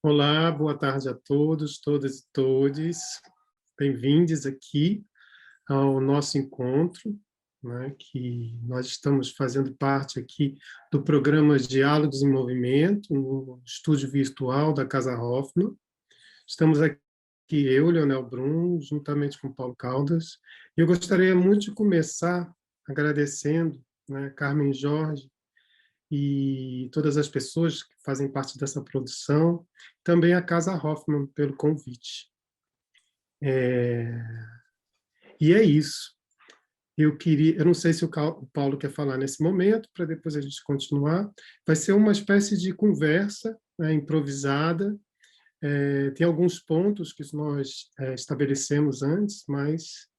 Olá, boa tarde a todos, todas e todes. Bem-vindos aqui ao nosso encontro, né, que nós estamos fazendo parte aqui do programa Diálogos em Movimento, no estúdio virtual da Casa Hoffman. Estamos aqui, eu, Leonel Brum, juntamente com Paulo Caldas. E eu gostaria muito de começar agradecendo, né, Carmen Jorge, e todas as pessoas que fazem parte dessa produção, também a Casa Hoffman pelo convite. E é isso. Eu não sei se o Paulo quer falar nesse momento, para depois a gente continuar. Vai ser uma espécie de conversa, né, improvisada. Tem alguns pontos que nós estabelecemos antes, mas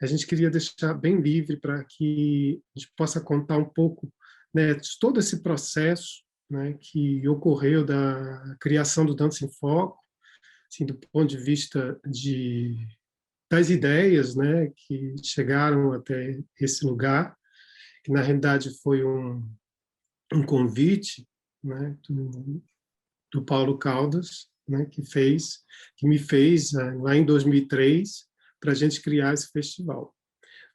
a gente queria deixar bem livre para que a gente possa contar um pouco, né, de todo esse processo, né, que ocorreu da criação do Dança em Foco, assim, do ponto de vista das ideias, né, que chegaram até esse lugar, que na realidade foi um convite, né, do Paulo Caldas, né, que me fez lá em 2003 para a gente criar esse festival.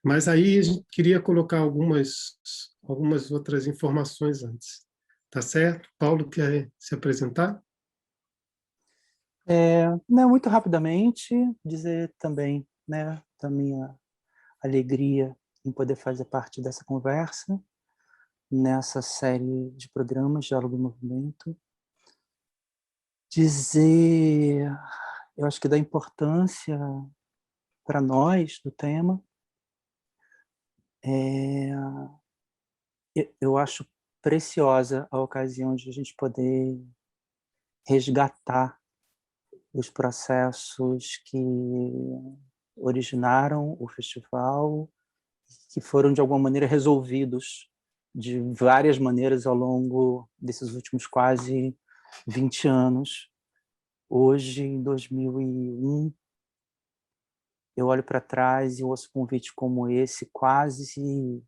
Mas aí a gente queria colocar algumas outras informações antes. Tá certo? Paulo quer se apresentar? Não, muito rapidamente, dizer também, né, da minha alegria em poder fazer parte dessa conversa, nessa série de programas Diálogo em Movimento. Dizer, eu acho que da importância para nós do tema. Eu acho preciosa a ocasião de a gente poder resgatar os processos que originaram o festival, que foram de alguma maneira resolvidos de várias maneiras ao longo desses últimos quase 20 anos. Hoje, em 2001, eu olho para trás e ouço convite como esse quase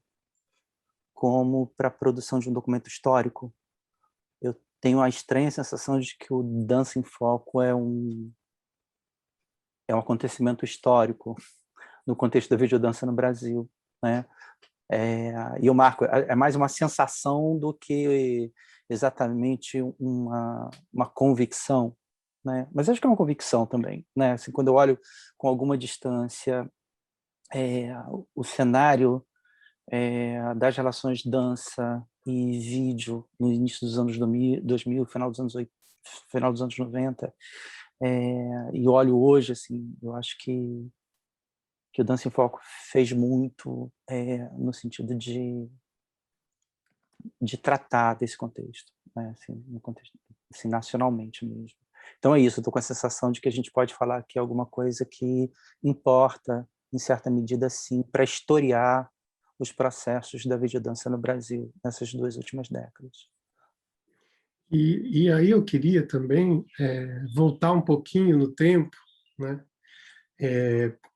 como para a produção de um documento histórico. Eu tenho a estranha sensação de que o Dança em Foco é um acontecimento histórico no contexto da videodança no Brasil, né? E o Marco é mais uma sensação do que exatamente uma convicção, né? Mas acho que é uma convicção também, né? Assim, quando eu olho com alguma distância o cenário das relações dança e vídeo no início dos anos 2000, final dos anos 90, e olho hoje, assim, eu acho que o Dança em Foco fez muito no sentido de tratar desse contexto, né? Assim, no contexto, assim, nacionalmente mesmo. Então é isso, eu estou com a sensação de que a gente pode falar aqui alguma coisa que importa, em certa medida, sim, para historiar os processos da videodança no Brasil nessas 2 últimas décadas. E aí eu queria também voltar um pouquinho no tempo, né,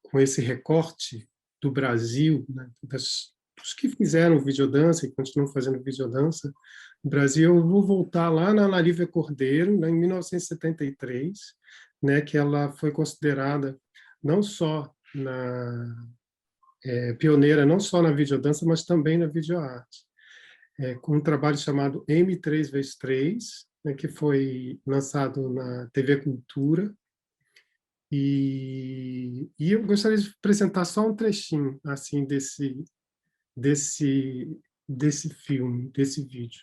com esse recorte do Brasil, né, dos que fizeram videodança e continuam fazendo videodança no Brasil. Eu vou voltar lá na Ana Lívia Cordeiro, né, em 1973, né, que ela foi considerada não só pioneira, não só na videodança, mas também na videoarte, com um trabalho chamado M3x3, né, que foi lançado na TV Cultura. E eu gostaria de apresentar só um trechinho assim desse, desse filme, desse vídeo.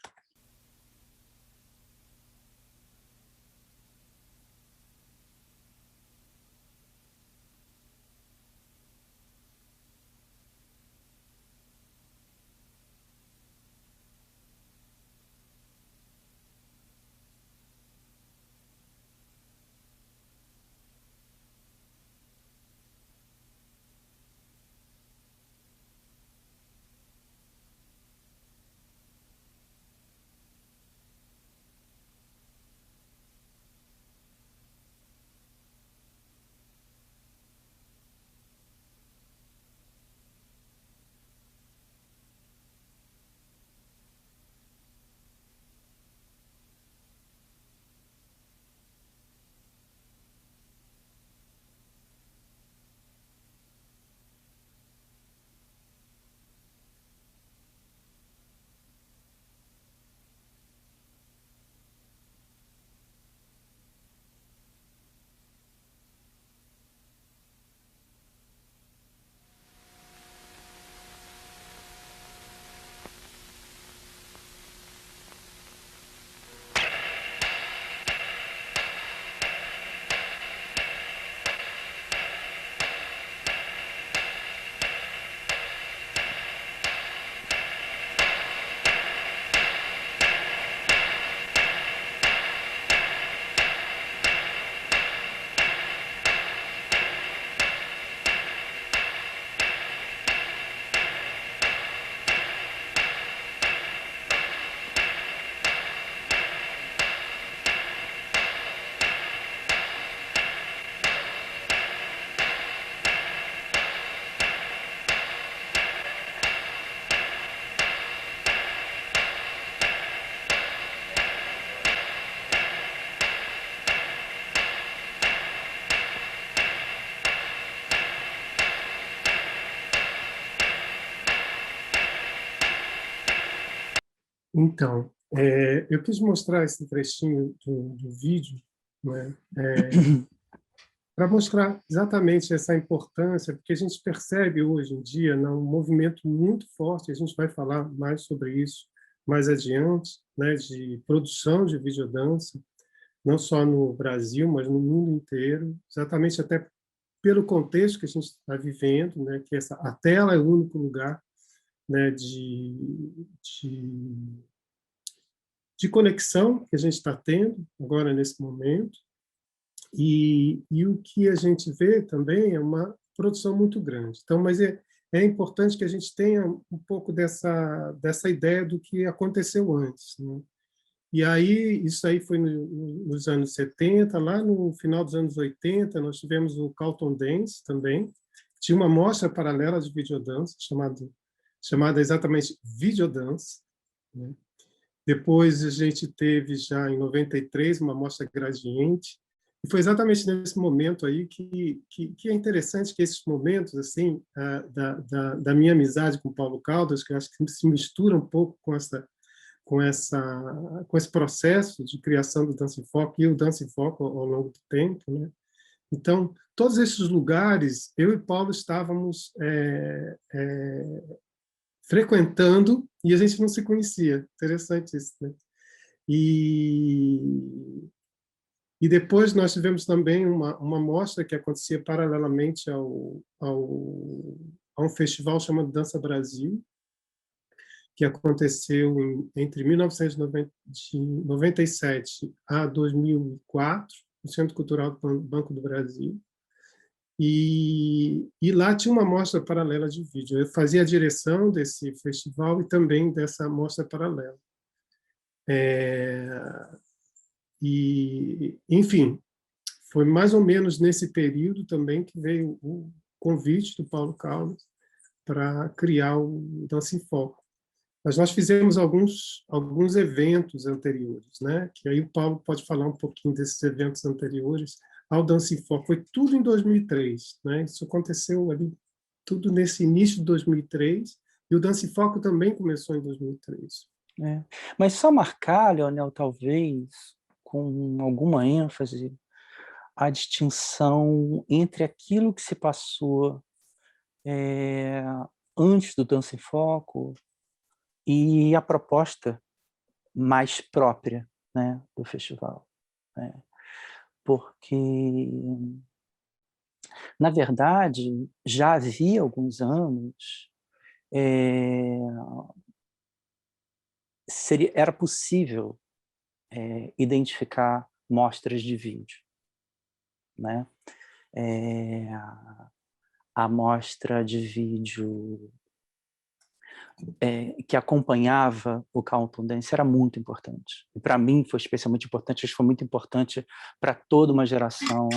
Então, eu quis mostrar esse trechinho do vídeo, né, para mostrar exatamente essa importância, porque a gente percebe hoje em dia, né, um movimento muito forte, a gente vai falar mais sobre isso mais adiante, né, de produção de videodança, não só no Brasil, mas no mundo inteiro, exatamente até pelo contexto que a gente está vivendo, né, que a tela é o único lugar, né, de conexão que a gente está tendo agora nesse momento, e o que a gente vê também é uma produção muito grande. Então, mas é importante que a gente tenha um pouco dessa ideia do que aconteceu antes, né? E aí, isso aí foi nos anos 70, lá no final dos anos 80, nós tivemos o Carlton Dance também, tinha uma mostra paralela de videodance, chamada exatamente Videodance, né? Depois a gente teve já em 93 uma mostra Gradiente, e foi exatamente nesse momento aí que é interessante que esses momentos assim da minha amizade com o Paulo Caldas, que eu acho que se mistura um pouco com esse processo de criação do Dança em Foco e o Dança em Foco ao longo do tempo, né? Então, todos esses lugares, eu e Paulo estávamos frequentando e a gente não se conhecia. Interessante isso, né? E, e depois nós tivemos também uma mostra que acontecia paralelamente a um festival chamado Dança Brasil, que aconteceu entre 1997 a 2004, no Centro Cultural do Banco do Brasil. E lá tinha uma mostra paralela de vídeo. Eu fazia a direção desse festival e também dessa mostra paralela. Enfim, foi mais ou menos nesse período também que veio o convite do Paulo Caldas para criar o Dança em Foco. Mas nós fizemos alguns eventos anteriores, né? Que aí o Paulo pode falar um pouquinho desses eventos anteriores ao Dança em Foco. Foi tudo em 2003, né? Isso aconteceu ali tudo nesse início de 2003, e o Dança em Foco também começou em 2003. Mas só marcar, Leonel, talvez, com alguma ênfase, a distinção entre aquilo que se passou antes do Dança em Foco e a proposta mais própria, né, do festival. Né? Porque, na verdade, já havia alguns anos era possível identificar mostras de vídeo, né? A mostra de vídeo que acompanhava o Carlton Dance era muito importante. E para mim foi especialmente importante, acho que foi muito importante para toda uma geração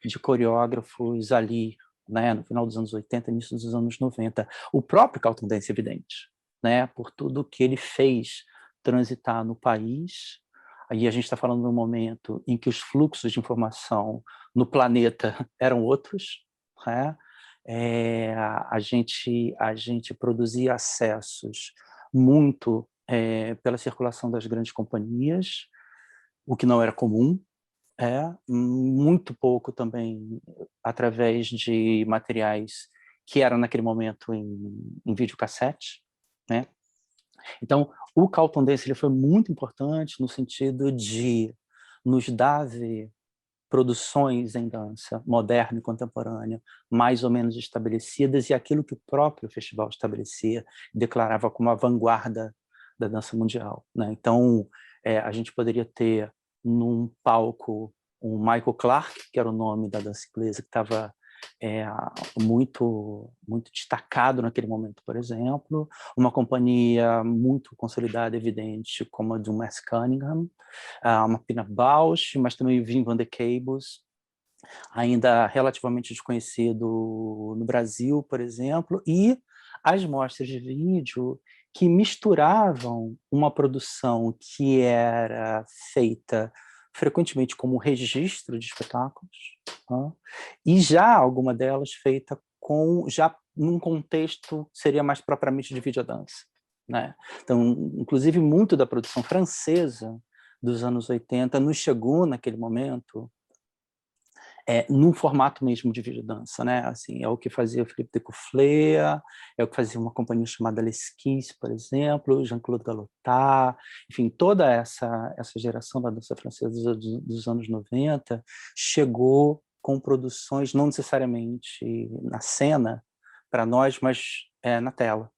de coreógrafos ali, né, no final dos anos 80, início dos anos 90. O próprio Carlton Dance, evidente, né, por tudo que ele fez transitar no país. Aí a gente está falando de um momento em que os fluxos de informação no planeta eram outros, né? A gente produzia acessos muito pela circulação das grandes companhias, o que não era comum, muito pouco também através de materiais que eram naquele momento em videocassete, né? Então, o Carlton Dance ele foi muito importante no sentido de nos dar produções em dança moderna e contemporânea mais ou menos estabelecidas e aquilo que o próprio festival estabelecia, declarava como a vanguarda da dança mundial, né? Então, a gente poderia ter num palco um Michael Clark, que era o nome da dança inglesa, que estava muito destacado naquele momento, por exemplo, uma companhia muito consolidada, evidente, como a do Mass Cunningham, uma Pina Bausch, mas também o Wim van der Keybus, ainda relativamente desconhecido no Brasil, por exemplo, e as mostras de vídeo que misturavam uma produção que era feita frequentemente como registro de espetáculos, e já alguma delas feita já num contexto seria mais propriamente de videodança, né? Então, inclusive, muito da produção francesa dos anos 80 nos chegou naquele momento num formato mesmo de videodança, né? Assim, é o que fazia o Philippe Decouflé, é o que fazia uma companhia chamada L'Esquisse, por exemplo, Jean-Claude Galotard, enfim, toda essa geração da dança francesa dos anos 90 chegou com produções não necessariamente na cena para nós, mas na tela,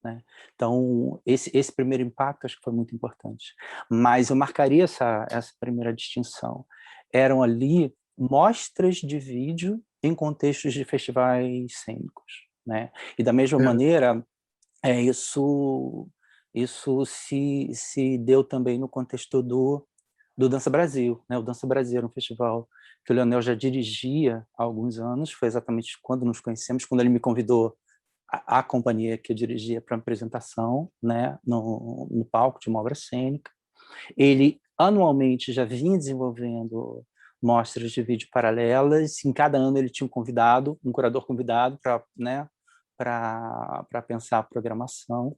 né? Então, esse primeiro impacto acho que foi muito importante. Mas eu marcaria essa primeira distinção. Eram ali mostras de vídeo em contextos de festivais cênicos, né? E da mesma maneira, isso se deu também no contexto do Dança Brasil, né? O Dança Brasil era um festival que o Leonel já dirigia há alguns anos, foi exatamente quando nos conhecemos, quando ele me convidou a companhia que eu dirigia para apresentação, né, no palco de uma obra cênica. Ele anualmente já vinha desenvolvendo mostras de vídeo paralelas. Em cada ano ele tinha um curador convidado para, né, para pensar a programação.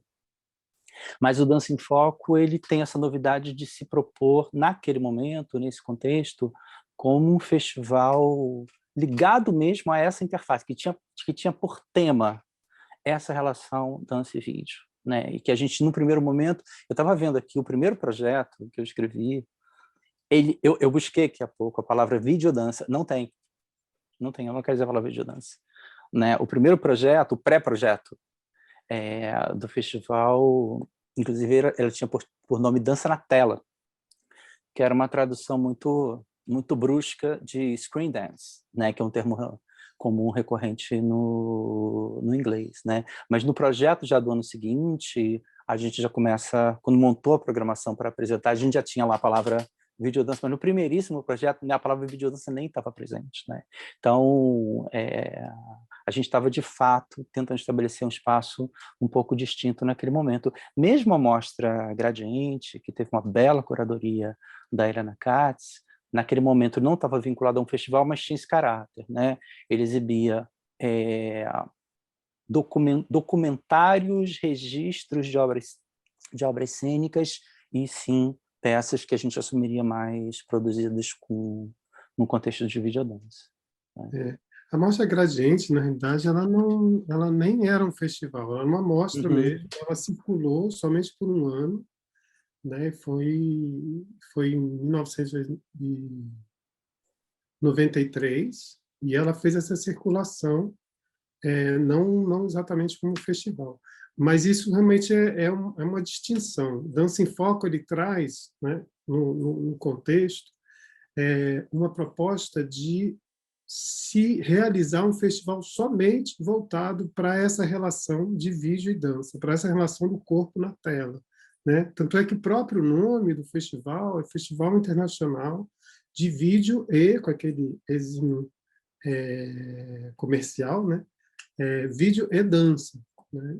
Mas o Dança em Foco ele tem essa novidade de se propor naquele momento, nesse contexto, como um festival ligado mesmo a essa interface que tinha por tema essa relação dança e vídeo, né? E que a gente, no primeiro momento, eu estava vendo aqui o primeiro projeto que eu escrevi, eu busquei aqui há pouco a palavra videodança, não tem, eu não quero dizer a palavra videodança, né? O primeiro projeto, o pré-projeto do festival, inclusive ela tinha por nome Dança na Tela, que era uma tradução muito brusca de screen dance, né? Que é um termo comum, recorrente no inglês, né? Mas no projeto já do ano seguinte, a gente já começa, quando montou a programação para apresentar, a gente já tinha lá a palavra videodança, mas no primeiríssimo projeto a palavra videodança nem estava presente, né? Então, a gente estava, de fato, tentando estabelecer um espaço um pouco distinto naquele momento. Mesmo a mostra Gradiente, que teve uma bela curadoria da Helena Katz, naquele momento não estava vinculado a um festival, mas tinha esse caráter, né? Ele exibia documentários, registros de obras cênicas e, sim, peças que a gente assumiria mais produzidas no contexto de videodança, né? A Mostra Gradiente, na realidade, ela nem era um festival, ela era uma mostra mesmo, ela circulou somente por um ano, né? Foi em 1993, e ela fez essa circulação, não exatamente como festival. Mas isso realmente é uma distinção. Dança em Foco, ele traz, né, no contexto, uma proposta de se realizar um festival somente voltado para essa relação de vídeo e dança, para essa relação do corpo na tela, né? Tanto é que o próprio nome do festival é Festival Internacional de Vídeo e, com aquele exímio comercial, né? Vídeo e dança, né?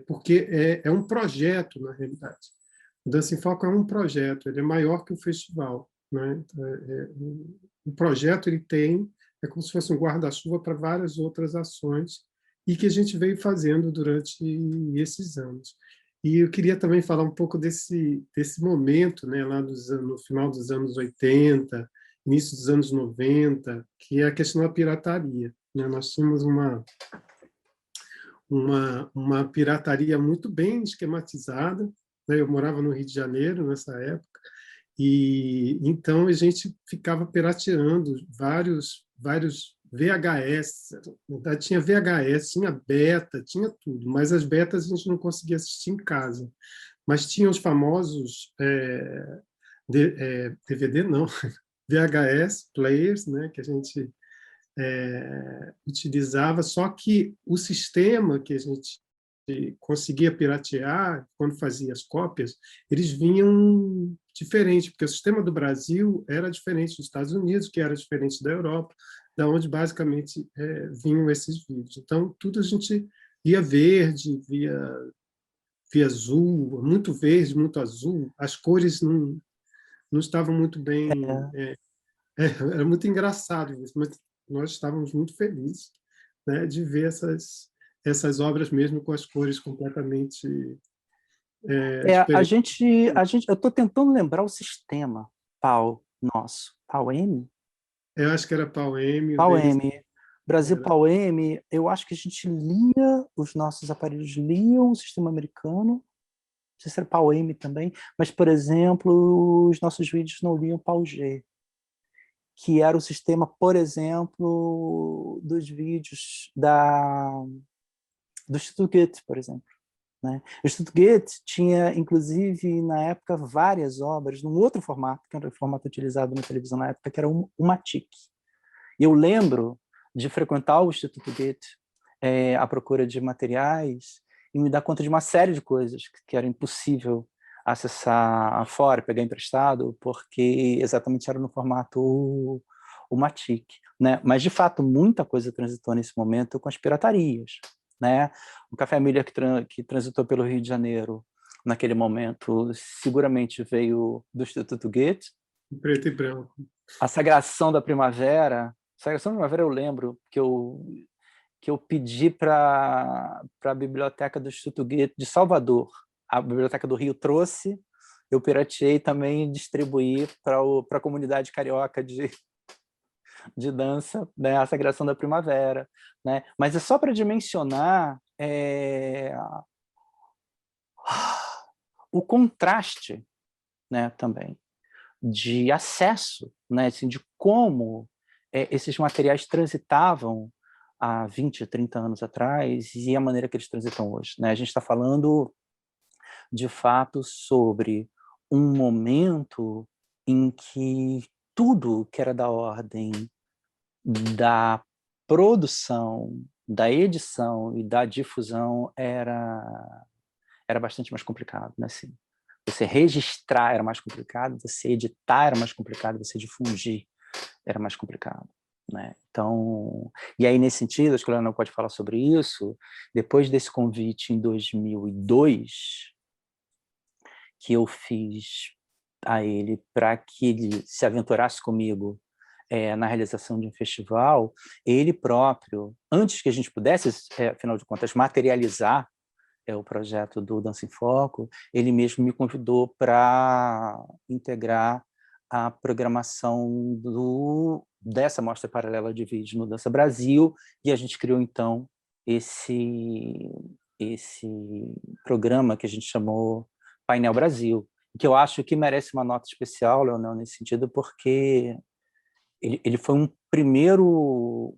Porque é um projeto, na realidade. O Dança em Foco é um projeto, ele é maior que o festival, né? O projeto ele é como se fosse um guarda-chuva para várias outras ações e que a gente veio fazendo durante esses anos. E eu queria também falar um pouco desse momento, né, lá no final dos anos 80, início dos anos 90, que é a questão da pirataria, né? Nós tínhamos uma pirataria muito bem esquematizada, né? Eu morava no Rio de Janeiro nessa época, e então a gente ficava pirateando vários VHS. Na verdade, tinha VHS, tinha beta, tinha tudo, mas as betas a gente não conseguia assistir em casa. Mas tinha os famosos DVD, não, VHS players, né, que a gente utilizava, só que o sistema que a gente conseguia piratear, quando fazia as cópias, eles vinham diferente, porque o sistema do Brasil era diferente dos Estados Unidos, que era diferente da Europa, da onde basicamente vinham esses vídeos. Então, tudo a gente via verde, via azul, muito verde, muito azul, as cores não estavam muito bem. Era muito engraçado isso, mas nós estávamos muito felizes, né, de ver essas obras mesmo com as cores completamente Eu estou tentando lembrar o sistema PAU nosso. PAU-M? Eu acho que era PAU-M, o deles PAU-M. Brasil era... PAU-M, eu acho que a gente lia, os nossos aparelhos liam o sistema americano, não sei se era PAU-M também, mas, por exemplo, os nossos vídeos não liam PAU-G, que era o sistema, por exemplo, dos vídeos do Instituto Goethe, por exemplo. Né? O Instituto Goethe tinha, inclusive, na época, várias obras, num outro formato, que era o formato utilizado na televisão na época, que era o MATIC. E eu lembro de frequentar o Instituto Goethe à procura de materiais e me dar conta de uma série de coisas que era impossível acessar fora, pegar emprestado, porque exatamente era no formato o MATIC. Né? Mas, de fato, muita coisa transitou nesse momento com as piratarias. Né? O Café Milha que transitou pelo Rio de Janeiro naquele momento seguramente veio do Instituto Goethe. Preto e branco. A Sagração da Primavera eu lembro que eu pedi para a biblioteca do Instituto Goethe de Salvador. A biblioteca do Rio trouxe, eu pirateei também e distribuí para a comunidade carioca de dança, né, a Sagração da Primavera. Né? Mas é só para dimensionar o contraste, né, também de acesso, né, assim, de como esses materiais transitavam há 20, 30 anos atrás e a maneira que eles transitam hoje. Né? A gente está falando, de fato, sobre um momento em que tudo que era da ordem da produção, da edição e da difusão era bastante mais complicado, né? Assim, você registrar era mais complicado, você editar era mais complicado, você difundir era mais complicado. Né? Então, e aí, nesse sentido, acho que o Leonel pode falar sobre isso, depois desse convite em 2002, que eu fiz a ele para que ele se aventurasse comigo na realização de um festival, ele próprio, antes que a gente pudesse, afinal de contas, materializar o projeto do Dança em Foco, ele mesmo me convidou para integrar a programação dessa mostra paralela de vídeo no Dança Brasil, e a gente criou, então, esse programa que a gente chamou Painel Brasil, que eu acho que merece uma nota especial, Leonel, nesse sentido, porque ele foi um primeiro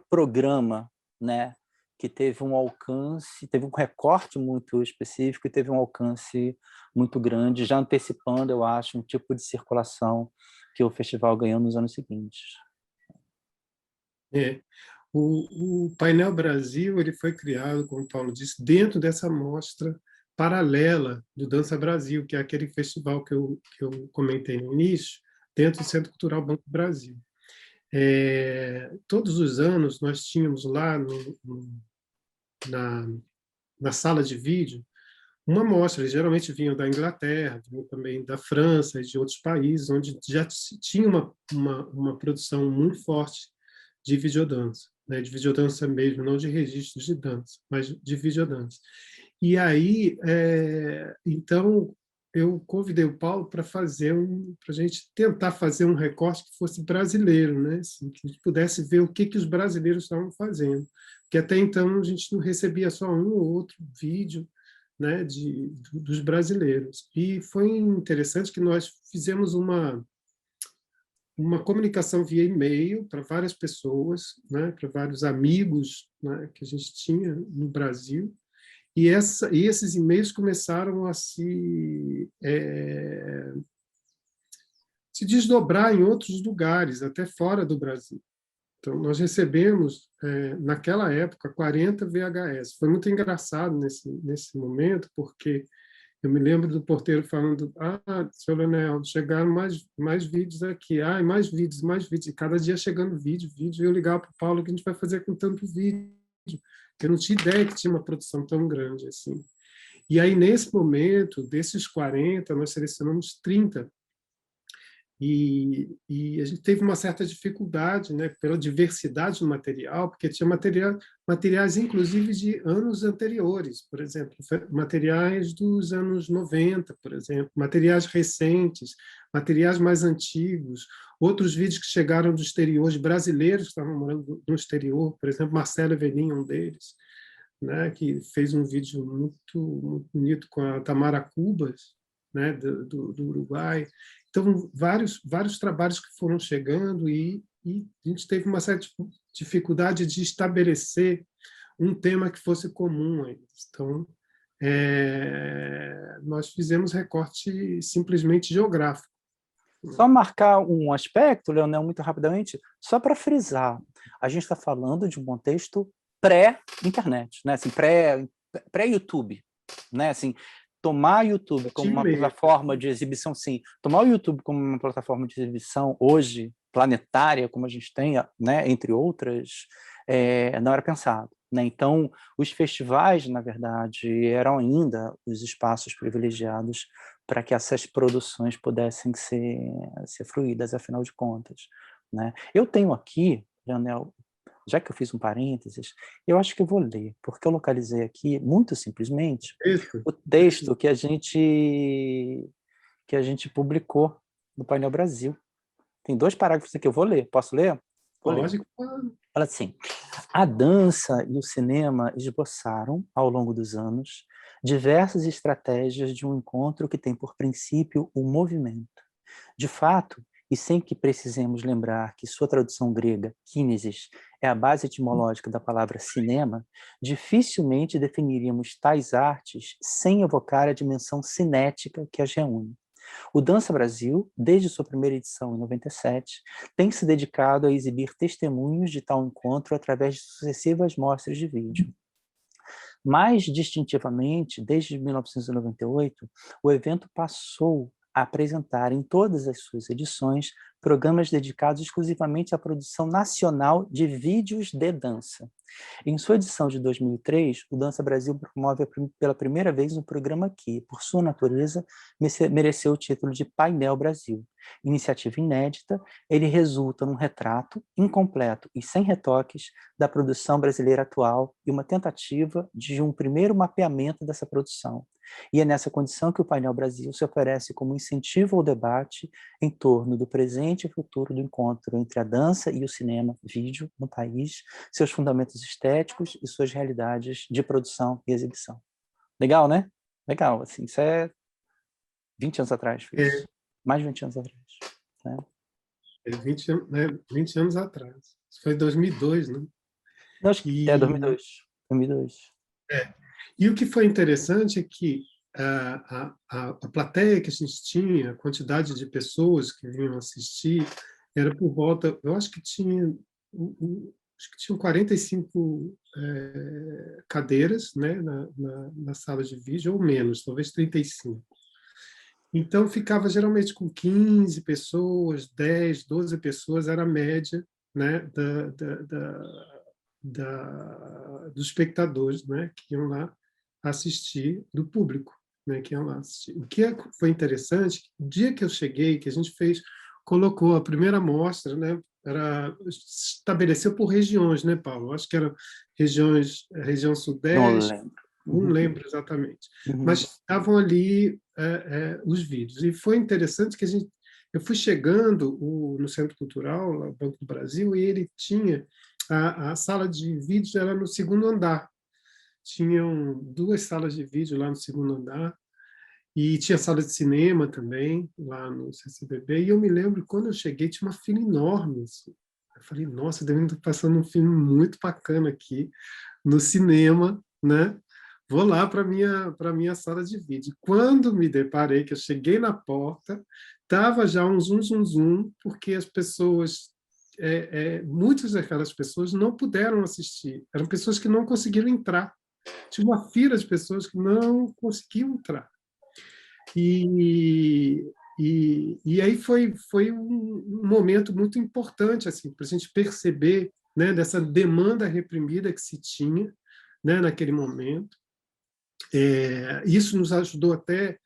programa, né, que teve um alcance, teve um recorte muito específico e teve um alcance muito grande, já antecipando, eu acho, um tipo de circulação que o festival ganhou nos anos seguintes. O Painel Brasil ele foi criado, como o Paulo disse, dentro dessa mostra paralela do Dança Brasil, que é aquele festival que eu comentei no início, dentro do Centro Cultural Banco do Brasil. Todos os anos nós tínhamos lá na sala de vídeo uma mostra, eles geralmente vinham da Inglaterra, vinham também da França e de outros países, onde já tinha uma produção muito forte de videodança, né? De videodança mesmo, não de registros de dança, mas de videodança. E aí, então, eu convidei o Paulo para para a gente tentar fazer um recorte que fosse brasileiro, né? Assim, que a gente pudesse ver o que os brasileiros estavam fazendo, porque até então a gente não recebia só um ou outro vídeo, né, dos brasileiros. E foi interessante que nós fizemos uma comunicação via e-mail para várias pessoas, né, para vários amigos, né, que a gente tinha no Brasil, e esses e-mails começaram a se desdobrar em outros lugares, até fora do Brasil. Então, nós recebemos, naquela época, 40 VHS. Foi muito engraçado nesse momento, porque eu me lembro do porteiro falando: seu Leonel, chegaram mais vídeos aqui. Mais vídeos. E cada dia chegando vídeo. E eu ligava para o Paulo: o que a gente vai fazer com tanto vídeo? Eu não tinha ideia que tinha uma produção tão grande assim. E aí, nesse momento, desses 40, nós selecionamos 30 E a gente teve uma certa dificuldade, né, pela diversidade do material, porque tinha materiais, inclusive, de anos anteriores, por exemplo, materiais dos anos 90, por exemplo, materiais recentes, materiais mais antigos, outros vídeos que chegaram do exterior, de brasileiros que estavam morando no exterior, por exemplo, Marcelo Evelim, um deles, né, que fez um vídeo muito bonito com a Tamara Cubas, né, do Uruguai. Então, vários trabalhos que foram chegando e a gente teve uma certa dificuldade de estabelecer um tema que fosse comum a eles. Então, nós fizemos recorte simplesmente geográfico. Só marcar um aspecto, Leonel, muito rapidamente, só para frisar. A gente está falando de um contexto pré-internet, né? Assim, pré-YouTube, né? Assim, tomar o YouTube como uma plataforma de exibição, sim. Tomar o YouTube como uma plataforma de exibição hoje, planetária, como a gente tem, né, entre outras, não era pensado. Né? Então, os festivais, na verdade, eram ainda os espaços privilegiados para que essas produções pudessem ser fruídas, afinal de contas. Né? Eu tenho aqui, Leonel, já que eu fiz um parênteses, eu acho que eu vou ler, porque eu localizei aqui, muito simplesmente, o texto que a gente publicou no Painel Brasil. Tem 2 parágrafos aqui, eu vou ler. Posso ler? Vou ler. Fala assim: a dança e o cinema esboçaram, ao longo dos anos, diversas estratégias de um encontro que tem por princípio o movimento. De fato, e sem que precisemos lembrar que sua tradução grega, kinesis, é a base etimológica da palavra cinema, dificilmente definiríamos tais artes sem evocar a dimensão cinética que as reúne. O Dança Brasil, desde sua primeira edição em 97, tem se dedicado a exibir testemunhos de tal encontro através de sucessivas mostras de vídeo. Mais distintivamente, desde 1998, o evento passou a apresentar em todas as suas edições programas dedicados exclusivamente à produção nacional de vídeos de dança. Em sua edição de 2003, o Dança Brasil promove pela primeira vez um programa que, por sua natureza, mereceu o título de Painel Brasil. Iniciativa inédita, ele resulta num retrato incompleto e sem retoques da produção brasileira atual e uma tentativa de um primeiro mapeamento dessa produção. E é nessa condição que o Painel Brasil se oferece como incentivo ao debate em torno do presente e futuro do encontro entre a dança e o cinema vídeo no país, seus fundamentos estéticos e suas realidades de produção e exibição. Legal, né? Legal, assim, isso é 20 anos atrás, fiz. Mais de 20 anos atrás. Né? 20 anos atrás. Isso foi 2002, né? Não, acho que 2002. 2002. E o que foi interessante é que a plateia que a gente tinha, a quantidade de pessoas que vinham assistir, era por volta, eu acho que tinham 45 cadeiras, né, na sala de vídeo, ou menos, talvez 35. Então, ficava geralmente com 15 pessoas, 10, 12 pessoas, era a média, né, dos espectadores, né, que iam lá assistir, do público, né, que iam lá assistir. O que foi interessante, o dia que eu cheguei, que a gente colocou a primeira amostra, né, estabeleceu por regiões, né, Paulo? Acho que eram região sudeste, não lembro exatamente, mas estavam ali os vídeos. E foi interessante que eu fui chegando no Centro Cultural, lá, Banco do Brasil, e ele tinha a sala de vídeos era no segundo andar. Tinham 2 salas de vídeo lá no segundo andar, e tinha sala de cinema também, lá no CCBB. E eu me lembro, quando eu cheguei, tinha uma fila enorme. Assim. Eu falei, nossa, devem estar passando um filme muito bacana aqui, no cinema, né? Vou lá para minha sala de vídeo. Quando me deparei, que eu cheguei na porta, estava já um zum, zum, zum, porque as pessoas, muitas daquelas pessoas não puderam assistir. Eram pessoas que não conseguiram entrar. Tinha uma fila de pessoas que não conseguiam entrar. E aí foi um momento muito importante assim, para a gente perceber, né, dessa demanda reprimida que se tinha, né, naquele momento. Isso nos ajudou até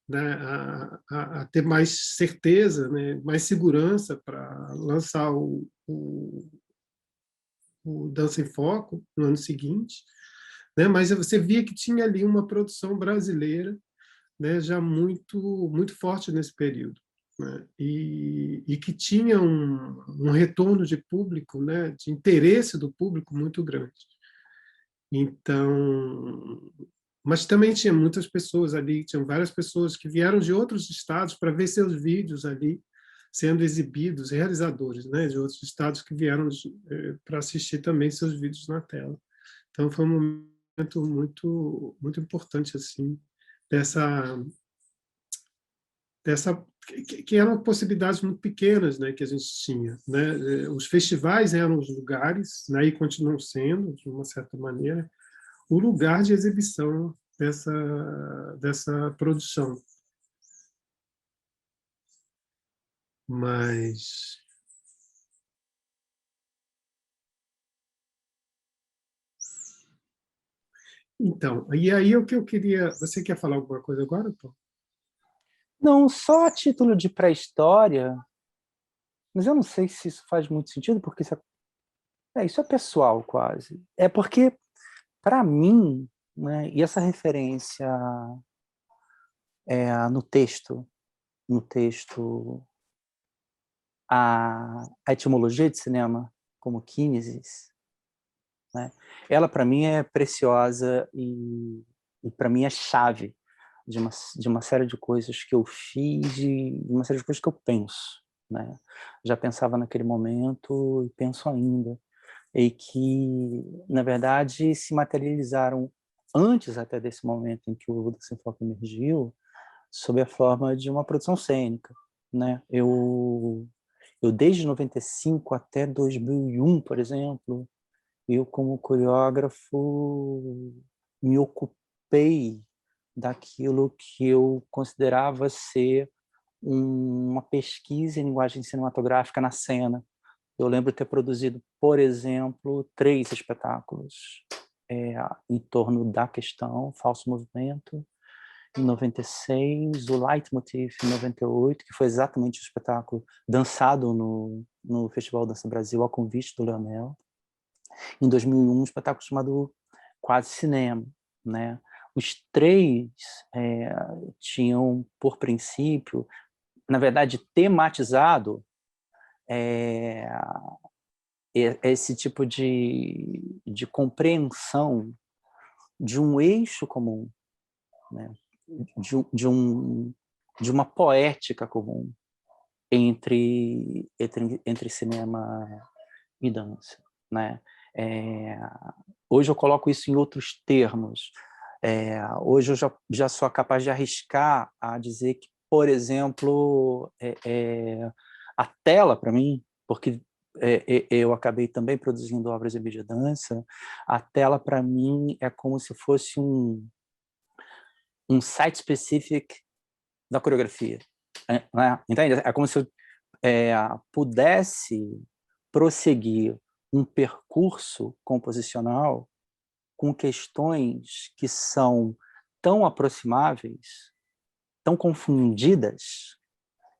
né, a ter mais certeza, né, mais segurança para lançar o Dança em Foco no ano seguinte, né, mas você via que tinha ali uma produção brasileira, né, já muito forte nesse período, né, e que tinha um retorno de público, né, de interesse do público muito grande. Então, mas também tinha muitas pessoas ali, tinham várias pessoas que vieram de outros estados para ver seus vídeos ali sendo exibidos, realizadores, né, de outros estados que vieram para assistir também seus vídeos na tela. Então foi um momento muito importante assim dessa que eram possibilidades muito pequenas, né, que a gente tinha, né? Os festivais eram os lugares, né, e continuam sendo de uma certa maneira o lugar de exibição dessa produção. Mas então, e aí o que eu queria, você quer falar alguma coisa agora, Paulo? Não, só a título de pré-história, mas eu não sei se isso faz muito sentido, porque isso é pessoal quase. É porque, para mim, né, e essa referência no texto, a etimologia de cinema como kinesis, né, ela para mim é preciosa e para mim é chave de uma série de coisas que eu fiz e de uma série de coisas que eu penso, né? Já pensava naquele momento e penso ainda, e que, na verdade, se materializaram antes até desse momento em que o Dança em Foco emergiu, sob a forma de uma produção cênica, né? Eu desde 95 até 2001, por exemplo, eu como coreógrafo me ocupei daquilo que eu considerava ser uma pesquisa em linguagem cinematográfica na cena. Eu lembro ter produzido, por exemplo, 3 espetáculos em torno da questão, Falso Movimento, em 96, o Leitmotiv, em 98, que foi exatamente o espetáculo dançado no Festival Dança Brasil, a convite do Leonel. Em 2001, um espetáculo chamado Quase Cinema, né? Os 3 tinham, por princípio, na verdade, tematizado esse tipo de compreensão de um eixo comum, né? de uma poética comum entre cinema e dança, né? Hoje eu coloco isso em outros termos. Hoje eu já sou capaz de arriscar a dizer que, por exemplo, a tela, para mim, porque eu acabei também produzindo obras em videodança, a tela, para mim, é como se fosse um site-specific da coreografia. Né? Entende? É como se eu pudesse prosseguir um percurso composicional com questões que são tão aproximáveis, tão confundidas,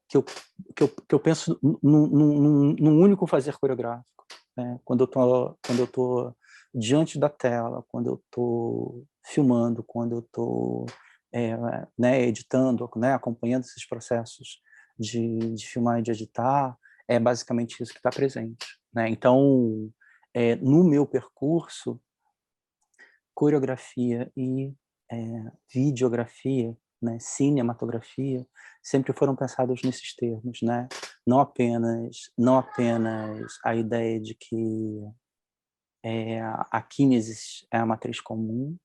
que eu penso num único fazer coreográfico. Né? Quando eu tô diante da tela, quando eu estou filmando, quando eu estou né, editando, né, acompanhando esses processos de filmar e de editar, é basicamente isso que está presente. Né? Então, no meu percurso, coreografia e videografia, né, cinematografia, sempre foram pensados nesses termos, né? Não apenas a ideia de que a kinesis é a matriz comum,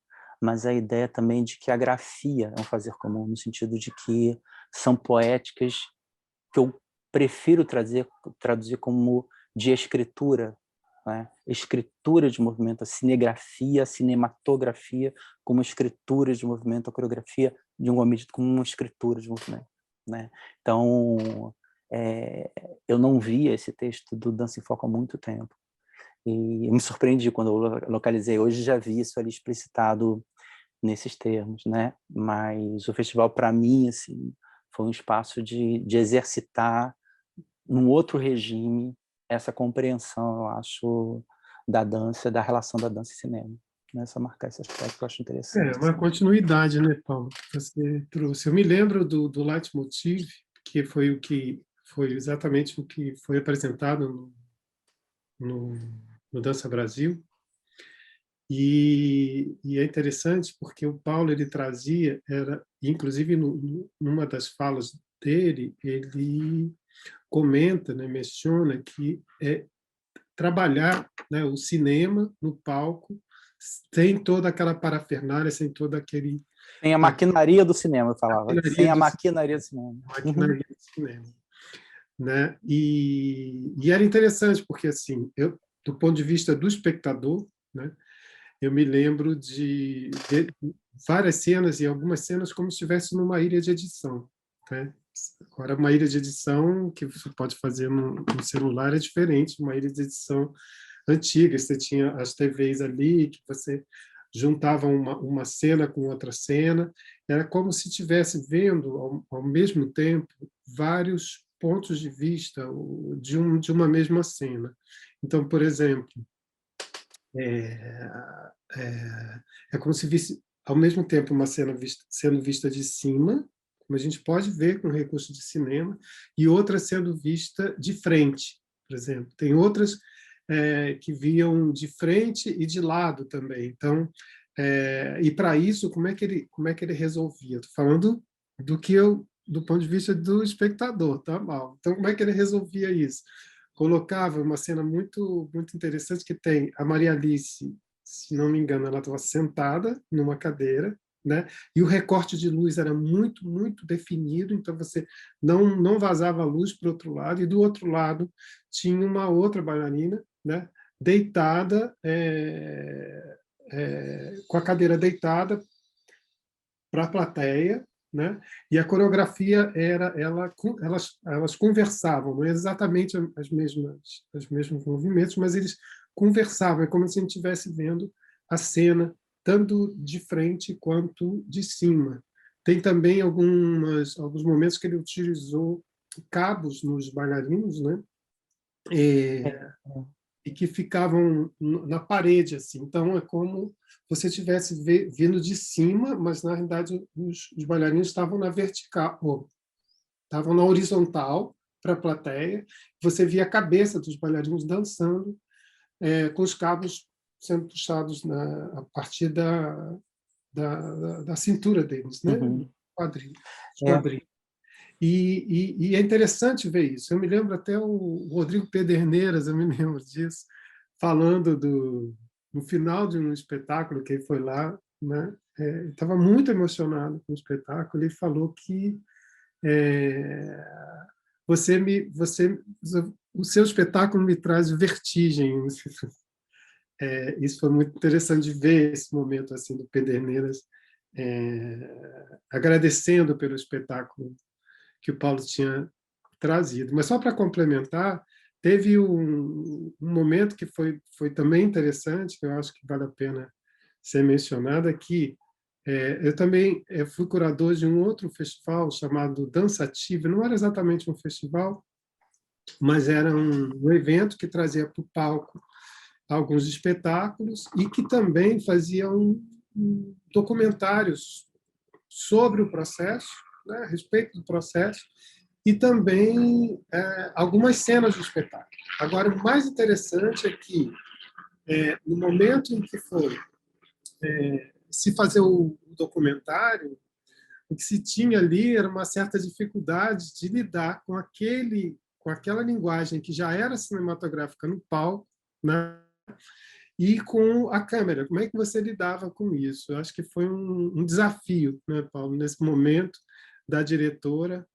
mas a ideia também de que a grafia é um fazer comum, no sentido de que são poéticas que eu prefiro traduzir como de escritura, né? Escritura de movimento, a cinegrafia, a cinematografia como escritura de movimento, a coreografia de alguma medida como uma escritura de movimento, né? Então, eu não via esse texto do Dança em Foco há muito tempo. E eu me surpreendi quando eu localizei. Hoje já vi isso ali explicitado nesses termos, né? Mas o festival, para mim, assim, foi um espaço de exercitar num outro regime essa compreensão, eu acho, da dança, da relação da dança e cinema. Né? Só marcar esse aspecto que eu acho interessante. Uma continuidade, né, Paulo? Você trouxe. Eu me lembro do Leitmotiv, que foi exatamente o que foi apresentado no Dança Brasil. E é interessante porque o Paulo ele trazia, inclusive numa das falas dele, ele comenta, né, menciona que trabalhar, né, o cinema no palco sem toda aquela parafernália, sem todo aquele... Sem a maquinaria do cinema, eu falava. Sem a maquinaria do cinema. Maquinaria do cinema. Né? E era interessante, porque, assim, do ponto de vista do espectador, né, eu me lembro de várias cenas, e algumas cenas como se estivesse numa ilha de edição. Né? Agora, uma ilha de edição que você pode fazer no celular é diferente de uma ilha de edição antiga. Você tinha as TVs ali, que você juntava uma cena com outra cena. Era como se estivesse vendo, ao mesmo tempo, vários pontos de vista de uma mesma cena. Então, por exemplo, é como se visse, ao mesmo tempo, uma cena sendo vista de cima, como a gente pode ver com recurso de cinema, e outra sendo vista de frente, por exemplo. Tem outras que viam de frente e de lado também. Então, e para isso, como é que ele resolvia? Estou falando do ponto de vista do espectador, tá, Mal? Então, como é que ele resolvia isso? Colocava uma cena muito muito interessante que tem a Maria Alice, se não me engano, ela estava sentada numa cadeira, né? E o recorte de luz era muito muito definido, então você não vazava a luz para o outro lado, e do outro lado tinha uma outra bailarina, né? Deitada, com a cadeira deitada para a plateia, né? E a coreografia elas conversavam, não é exatamente os mesmos movimentos, mas eles conversavam, é como se a gente estivesse vendo a cena tanto de frente quanto de cima. Tem também alguns momentos que ele utilizou cabos nos bailarinos, né? E que ficavam na parede, assim. Então é como você estivesse vindo de cima, mas na realidade os bailarinos estavam na vertical, estavam na horizontal para a plateia. Você via a cabeça dos bailarinos dançando, com os cabos sendo puxados a partir da cintura deles, né? Uhum. Quadril. E é interessante ver isso. Eu me lembro até o Rodrigo Pederneiras, eu me lembro disso, falando no final de um espetáculo que ele foi lá, né? Estava muito emocionado com o espetáculo. Ele falou que o seu espetáculo me traz vertigem. Isso foi muito interessante de ver esse momento assim do Pederneiras, agradecendo pelo espetáculo que o Paulo tinha trazido. Mas só para complementar, teve um momento que foi também interessante, que eu acho que vale a pena ser mencionado, que eu também fui curador de um outro festival chamado Dança Ativa. Não era exatamente um festival, mas era um evento que trazia para o palco alguns espetáculos e que também fazia documentários sobre o processo, né, a respeito do processo, e também algumas cenas do espetáculo. Agora, o mais interessante é que, no momento em que foi se fazer o documentário, o que se tinha ali era uma certa dificuldade de lidar com aquela linguagem que já era cinematográfica no palco, né? E com a câmera. Como é que você lidava com isso? Eu acho que foi um desafio, né, Paulo, nesse momento, da diretora,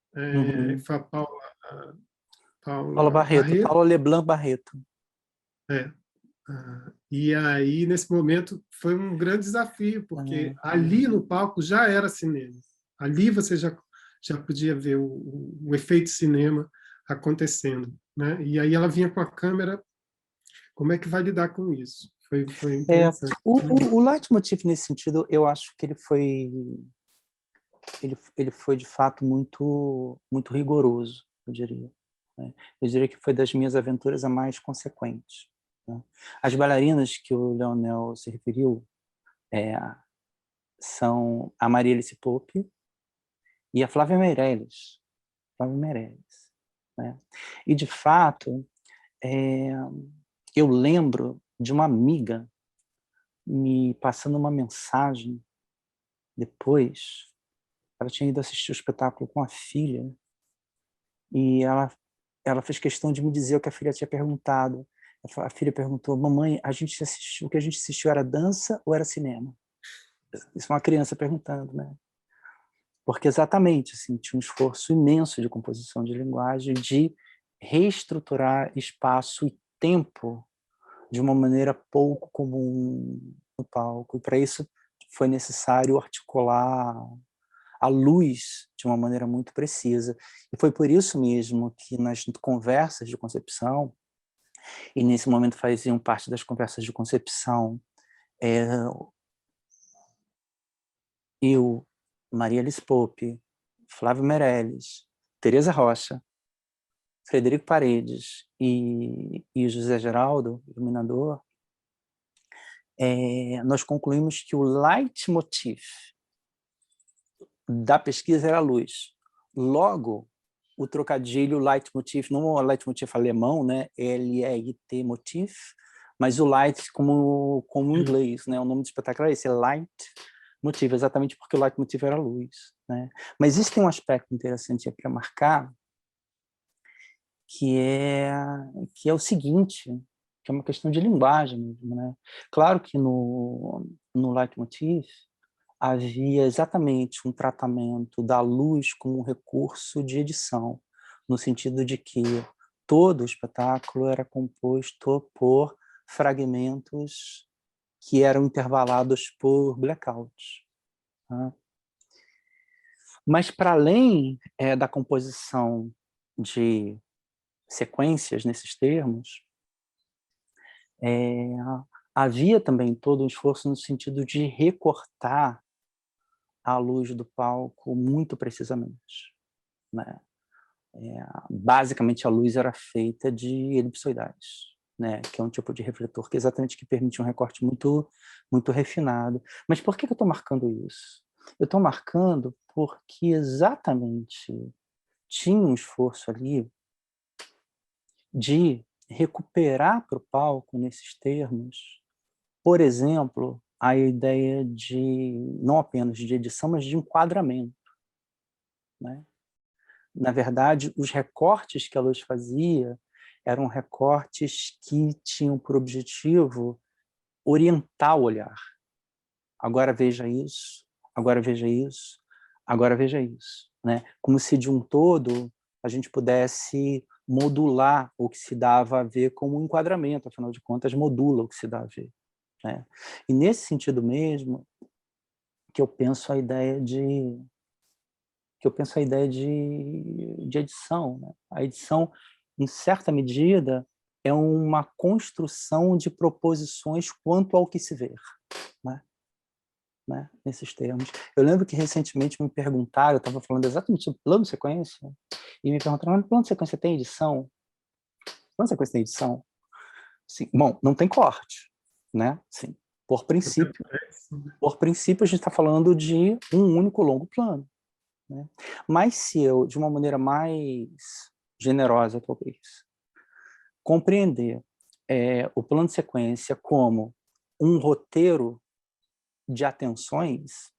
foi a Paula Paula Barreto, Barreto. Paula Leblanc Barreto. E aí, nesse momento, foi um grande desafio, porque ali no palco já era cinema. Ali você já podia ver o efeito cinema acontecendo, né? E aí ela vinha com a câmera. Como é que vai lidar com isso? Foi interessante. O leitmotiv, nesse sentido, eu acho que ele foi de fato muito rigoroso, eu diria, né? Eu diria que foi das minhas aventuras a mais consequente, né? As bailarinas que o Leonel se referiu são a Maria Alice Pope e a Flávia Meirelles, né? E de fato eu lembro de uma amiga me passando uma mensagem depois. Ela tinha ido assistir o espetáculo com a filha e ela fez questão de me dizer o que a filha tinha perguntado. A filha perguntou: mamãe, o que a gente assistiu era dança ou era cinema? Isso é uma criança perguntando, né? Porque exatamente, assim, tinha um esforço imenso de composição de linguagem, de reestruturar espaço e tempo de uma maneira pouco comum no palco. E para isso foi necessário articular a luz de uma maneira muito precisa. E foi por isso mesmo que nas conversas de concepção, e nesse momento faziam parte das conversas de concepção, eu, Maria Alice Pope, Flávio Meirelles, Tereza Rocha, Frederico Paredes e José Geraldo, iluminador, nós concluímos que o leitmotiv da pesquisa era a luz. Logo, o trocadilho leitmotiv, não é o leitmotiv alemão, né? L-E-I-T-motiv, mas o light como em inglês, né? O nome do espetáculo é esse, leitmotiv, exatamente porque o leitmotiv era a luz, né? Mas existe um aspecto interessante para marcar, que é o seguinte, que é uma questão de linguagem mesmo, né? Claro que no leitmotiv havia exatamente um tratamento da luz como um recurso de edição, no sentido de que todo o espetáculo era composto por fragmentos que eram intervalados por blackouts, né? Mas, para além da composição de sequências nesses termos, havia também todo um esforço no sentido de recortar a luz do palco muito precisamente, né? Basicamente, a luz era feita de elipsoidais, né? Que é um tipo de refletor que exatamente que permite um recorte muito refinado. Mas por que eu estou marcando isso? Eu estou marcando porque exatamente tinha um esforço ali de recuperar para o palco, nesses termos, por exemplo, a ideia de, não apenas de edição, mas de enquadramento, né? Na verdade, os recortes que a luz fazia eram recortes que tinham por objetivo orientar o olhar. Agora veja isso, agora veja isso, agora veja isso, né? Como se de um todo a gente pudesse modular o que se dava a ver como um enquadramento, afinal de contas, modula o que se dá a ver, né? E nesse sentido mesmo que eu penso a ideia de edição, né? A edição, em certa medida, é uma construção de proposições quanto ao que se vê, né? Nesses termos. Eu lembro que recentemente me perguntaram, eu estava falando exatamente sobre plano de sequência, e me perguntaram: mas plano de sequência tem edição? Plano de sequência tem edição? Sim. Bom, não tem corte, né? Sim. Por princípio, a gente está falando de um único longo plano, né? Mas se eu, de uma maneira mais generosa, talvez, compreender o plano de sequência como um roteiro de atenções,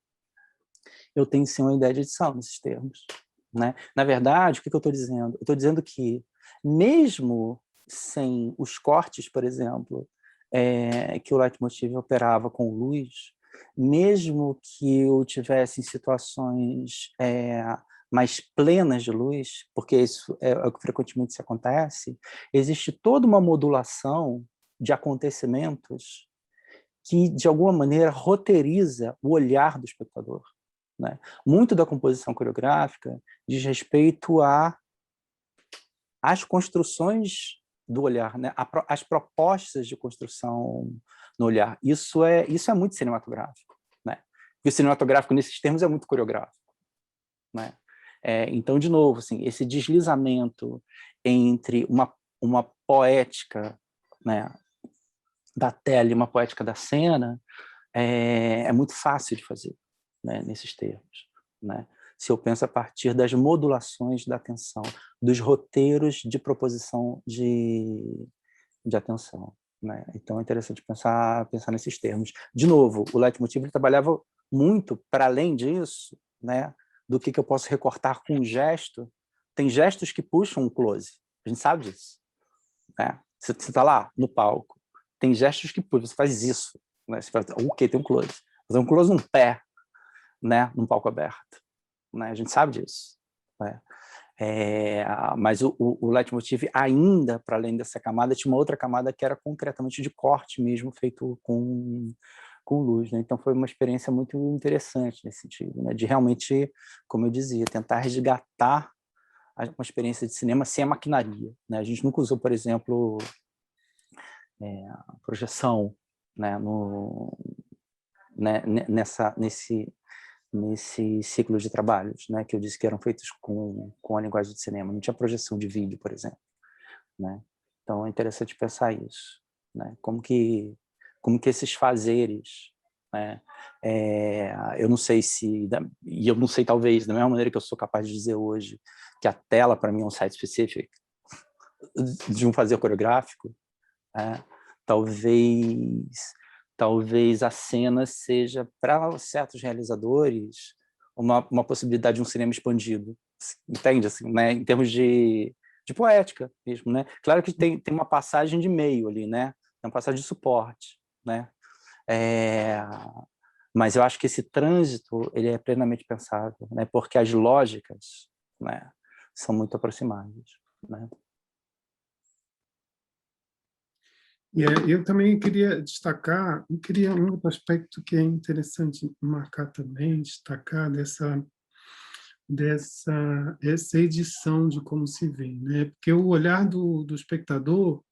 eu tenho sim uma ideia de edição nesses termos, né? Na verdade, o que eu estou dizendo? Eu estou dizendo que, mesmo sem os cortes, por exemplo, que o leitmotiv operava com luz, mesmo que eu tivesse em situações mais plenas de luz, porque isso é o que frequentemente se acontece, existe toda uma modulação de acontecimentos que, de alguma maneira, roteiriza o olhar do espectador, né? Muito da composição coreográfica diz respeito às construções do olhar, né? As propostas de construção no olhar. Isso é muito cinematográfico, né? E o cinematográfico, nesses termos, é muito coreográfico, né? Então, de novo, assim, esse deslizamento entre uma poética, né, da tela e uma poética da cena é muito fácil de fazer, né, nesses termos, né? Se eu penso a partir das modulações da atenção, dos roteiros de proposição de atenção, né? Então é interessante pensar nesses termos. De novo, o leitmotiv ele trabalhava muito para além disso, né, do que eu posso recortar com um gesto. Tem gestos que puxam um close, a gente sabe disso, né? Você está lá no palco, tem gestos que puxam, você faz isso, né? Você faz, o quê? Tem um close. Fazer um close num pé, né, num palco aberto, né? A gente sabe disso, né? Mas o leitmotiv, ainda para além dessa camada, tinha uma outra camada que era concretamente de corte mesmo, feito com luz, né? Então foi uma experiência muito interessante nesse sentido, né? De realmente, como eu dizia, tentar resgatar uma experiência de cinema sem a maquinaria, né? A gente nunca usou, por exemplo, projeção, né? Nesse ciclo de trabalhos, né, que eu disse que eram feitos com a linguagem de cinema. Não tinha projeção de vídeo, por exemplo, né? Então é interessante pensar isso, né? Como que esses fazeres, né? Eu não sei e eu não sei, talvez, da mesma maneira que eu sou capaz de dizer hoje que a tela, para mim, é um site específico de um fazer coreográfico, né? Talvez a cena seja, para certos realizadores, uma possibilidade de um cinema expandido, entende? Assim, né? Em termos de poética mesmo, né? Claro que tem uma passagem de meio ali, né? Tem uma passagem de suporte, né? Mas eu acho que esse trânsito ele é plenamente pensável, né? Porque as lógicas, né, são muito aproximadas, né? Eu também queria destacar, um outro aspecto que é interessante marcar também, destacar essa edição de como se vê, né? Porque o olhar do espectador,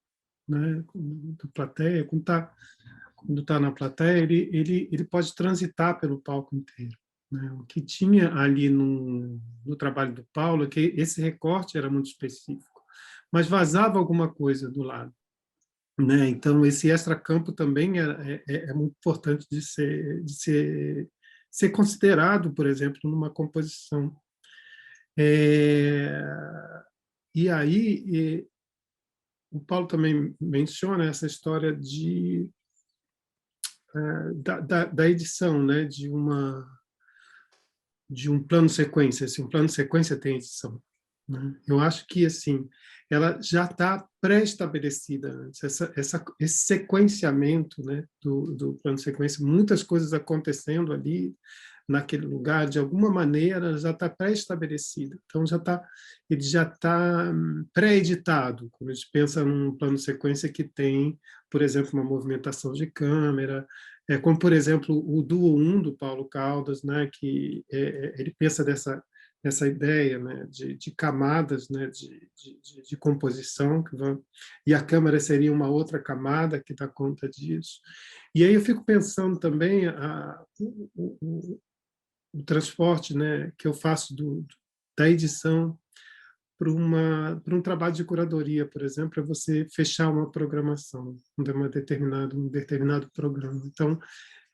né, do plateia, quando tá na plateia, ele pode transitar pelo palco inteiro, né? O que tinha ali no trabalho do Paulo é que esse recorte era muito específico, mas vazava alguma coisa do lado, né? Então esse extracampo também é muito importante de ser considerado, por exemplo, numa composição. E aí o Paulo também menciona essa história da edição, né? De um plano sequência. Assim, um plano sequência tem edição, né? Eu acho que assim ela já está pré-estabelecida antes. Esse sequenciamento, né, do plano sequência, muitas coisas acontecendo ali naquele lugar, de alguma maneira, já está pré-estabelecida. Então, ele já está pré-editado. Quando a gente pensa num plano sequência que tem, por exemplo, uma movimentação de câmera, como, por exemplo, o Duo 1 do Paulo Caldas, né, que ele pensa dessa ideia, né, de camadas, né, de composição, e a câmera seria uma outra camada que dá conta disso. E aí eu fico pensando também o transporte, né, que eu faço da edição para um trabalho de curadoria, por exemplo, é você fechar uma programação, um determinado programa. Então,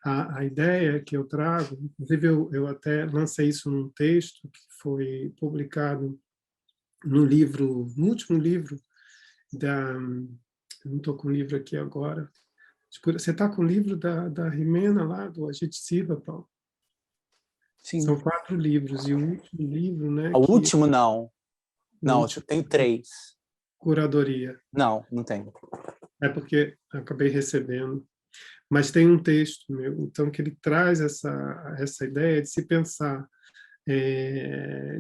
a ideia que eu trago, inclusive eu até lancei isso num texto que foi publicado no último livro não estou com o livro aqui agora. Você está com o livro da Rimena lá, do Agite Siva, Paulo? Sim. São 4 livros, e o último livro, né? O último, não. Não, eu tenho 3. Curadoria. Não tenho. É porque eu acabei recebendo. Mas tem um texto meu, então, que ele traz essa ideia de se pensar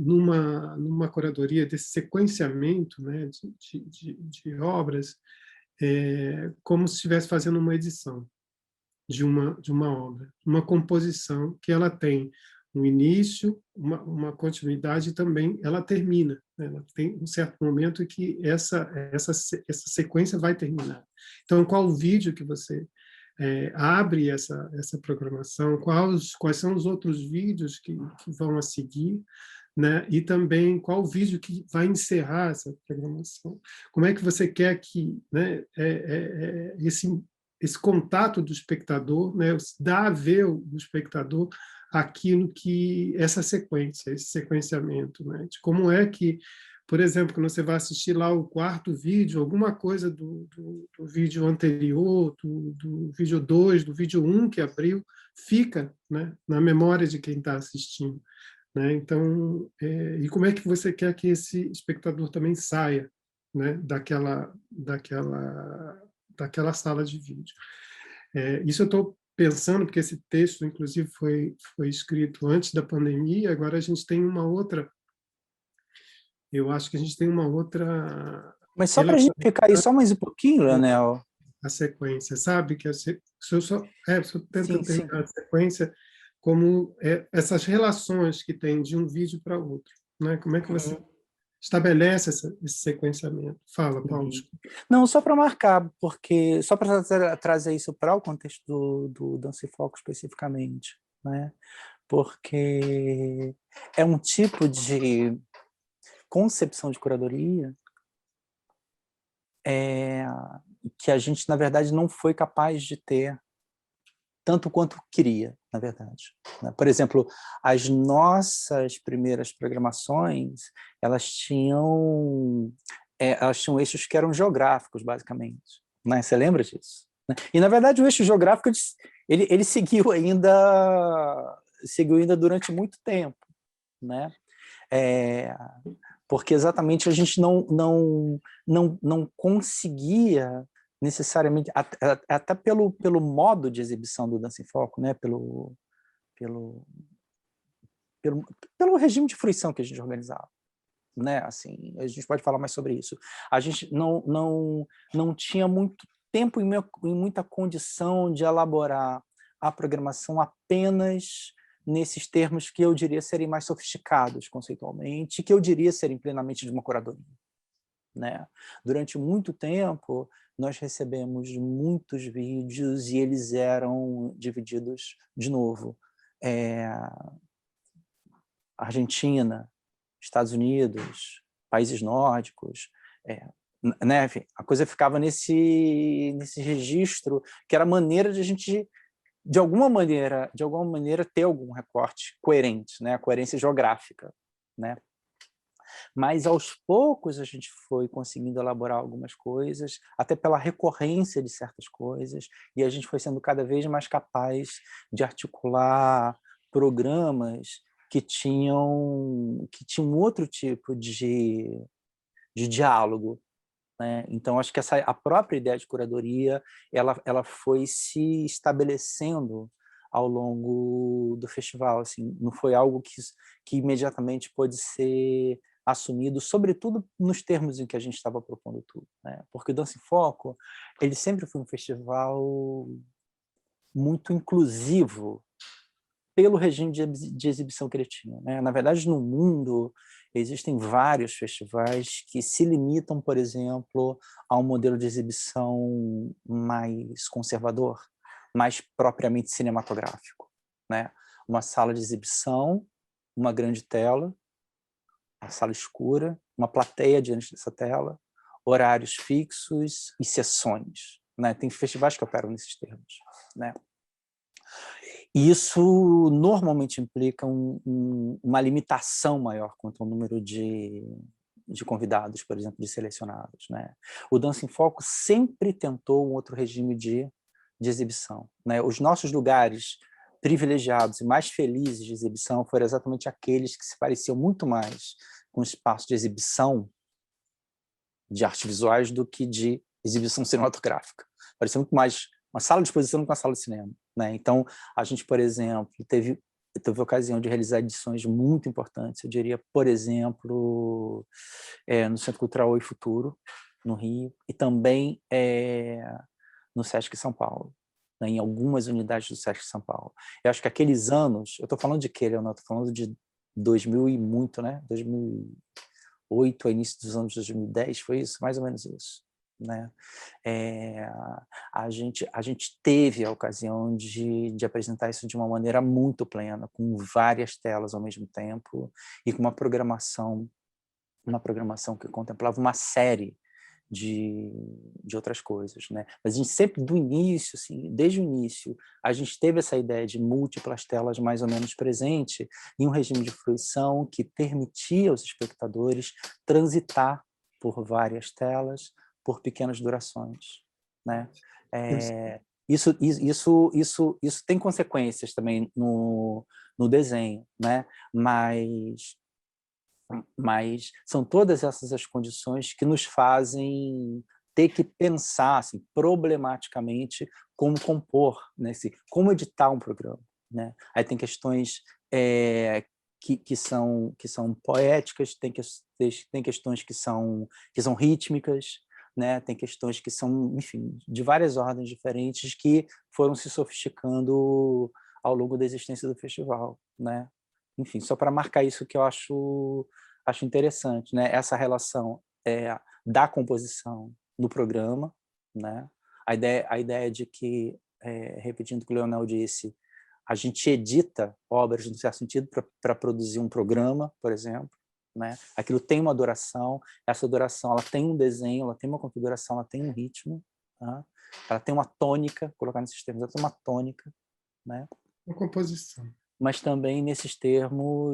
numa curadoria desse sequenciamento, né, de obras, como se estivesse fazendo uma edição de uma obra, uma composição que ela tem um início, uma continuidade, e também ela termina, né? Ela tem um certo momento que essa sequência vai terminar. Então, qual o vídeo que você abre essa programação, quais são os outros vídeos que vão a seguir, né? E também qual vídeo que vai encerrar essa programação. Como é que você quer que, né, esse contato do espectador, né, dá a ver o espectador aquilo que essa sequência, esse sequenciamento, né, de como é que, por exemplo, quando você vai assistir lá o quarto vídeo, alguma coisa do vídeo anterior, do vídeo 2, do vídeo 1 que abriu, fica, né, na memória de quem está assistindo. Né? Então, e como é que você quer que esse espectador também saia, né, daquela sala de vídeo? Isso eu estou pensando, porque esse texto, inclusive, foi escrito antes da pandemia, agora a gente tem uma outra, eu acho que a gente tem uma outra Mas só para a gente ficar aí só mais um pouquinho, Leonel. A sequência, sabe? Que se eu tento Sim, terminar a sequência como essas relações que tem de um vídeo para outro, né? Como é que você estabelece esse sequenciamento? Fala, Paulo. Não, só para marcar, porque só para trazer isso para o contexto do Dança e Foco especificamente, né? Porque é um tipo de concepção de curadoria que a gente, na verdade, não foi capaz de ter tanto quanto queria, na verdade. Por exemplo, as nossas primeiras programações, elas tinham eixos que eram geográficos, basicamente. Né? Você lembra disso? E, na verdade, o eixo geográfico ele seguiu ainda durante muito tempo. Né? Porque exatamente a gente não conseguia necessariamente, até pelo modo de exibição do Dança em Foco, né? pelo regime de fruição que a gente organizava. Né? Assim, a gente pode falar mais sobre isso. A gente não tinha muito tempo e muita condição de elaborar a programação apenas nesses termos que eu diria serem mais sofisticados conceitualmente, que eu diria serem plenamente de uma curadoria. Né? Durante muito tempo, nós recebemos muitos vídeos e eles eram divididos, de novo, Argentina, Estados Unidos, países nórdicos, né? Enfim, a coisa ficava nesse registro, que era a maneira de a gente, de alguma maneira, ter algum recorte coerente, né? A coerência geográfica. Né? Mas, aos poucos, a gente foi conseguindo elaborar algumas coisas, até pela recorrência de certas coisas, e a gente foi sendo cada vez mais capaz de articular programas que tinham outro tipo de diálogo. Né? Então, acho que a própria ideia de curadoria ela foi se estabelecendo ao longo do festival. Assim, não foi algo que imediatamente pôde ser assumido, sobretudo nos termos em que a gente estava propondo tudo. Né? Porque o Dança em Foco ele sempre foi um festival muito inclusivo pelo regime de exibição que ele tinha. Né? Na verdade, no mundo, existem vários festivais que se limitam, por exemplo, a um modelo de exibição mais conservador, mais propriamente cinematográfico. Né? Uma sala de exibição, uma grande tela, a sala escura, uma plateia diante dessa tela, horários fixos e sessões. Né? Tem festivais que operam nesses termos. Né? E isso normalmente implica uma limitação maior quanto ao número de convidados, por exemplo, de selecionados. Né? O Dança em Foco sempre tentou um outro regime de exibição. Né? Os nossos lugares privilegiados e mais felizes de exibição foram exatamente aqueles que se pareciam muito mais com espaço de exibição de artes visuais do que de exibição cinematográfica. Parecia muito mais uma sala de exposição do que uma sala de cinema. Né? Então, a gente, por exemplo, teve a ocasião de realizar edições muito importantes, eu diria, por exemplo, no Centro Cultural Oi Futuro, no Rio, e também no Sesc São Paulo, né? Em algumas unidades do Sesc São Paulo. Eu acho que aqueles anos, eu estou falando de quê, Leonardo? Estou falando de 2000 e muito, né? 2008, ao início dos anos 2010, foi isso, mais ou menos isso. né? A gente teve a ocasião de apresentar isso de uma maneira muito plena, com várias telas ao mesmo tempo e com uma programação que contemplava uma série de outras coisas, né? Mas a gente sempre, do início, assim, desde o início, a gente teve essa ideia de múltiplas telas mais ou menos presente em um regime de fruição que permitia aos espectadores transitar por várias telas, por pequenas durações, né? Isso tem consequências também no desenho, né? Mas são todas essas as condições que nos fazem ter que pensar assim, problematicamente como compor, né? Como editar um programa, né? Aí tem questões que são poéticas, tem questões que são rítmicas, né? Tem questões que são, enfim, de várias ordens diferentes que foram se sofisticando ao longo da existência do festival, né? Enfim, só para marcar isso que eu acho interessante, né? Essa relação da composição no programa, né? A ideia de que, repetindo o que o Leonel disse, a gente edita obras, no certo sentido, para produzir um programa, por exemplo, né? Aquilo tem uma duração, essa duração ela tem um desenho, ela tem uma configuração, ela tem um ritmo, tá? Ela tem uma tônica, colocar nesses termos, ela tem uma tônica, né? Uma composição. Mas também, nesses termos,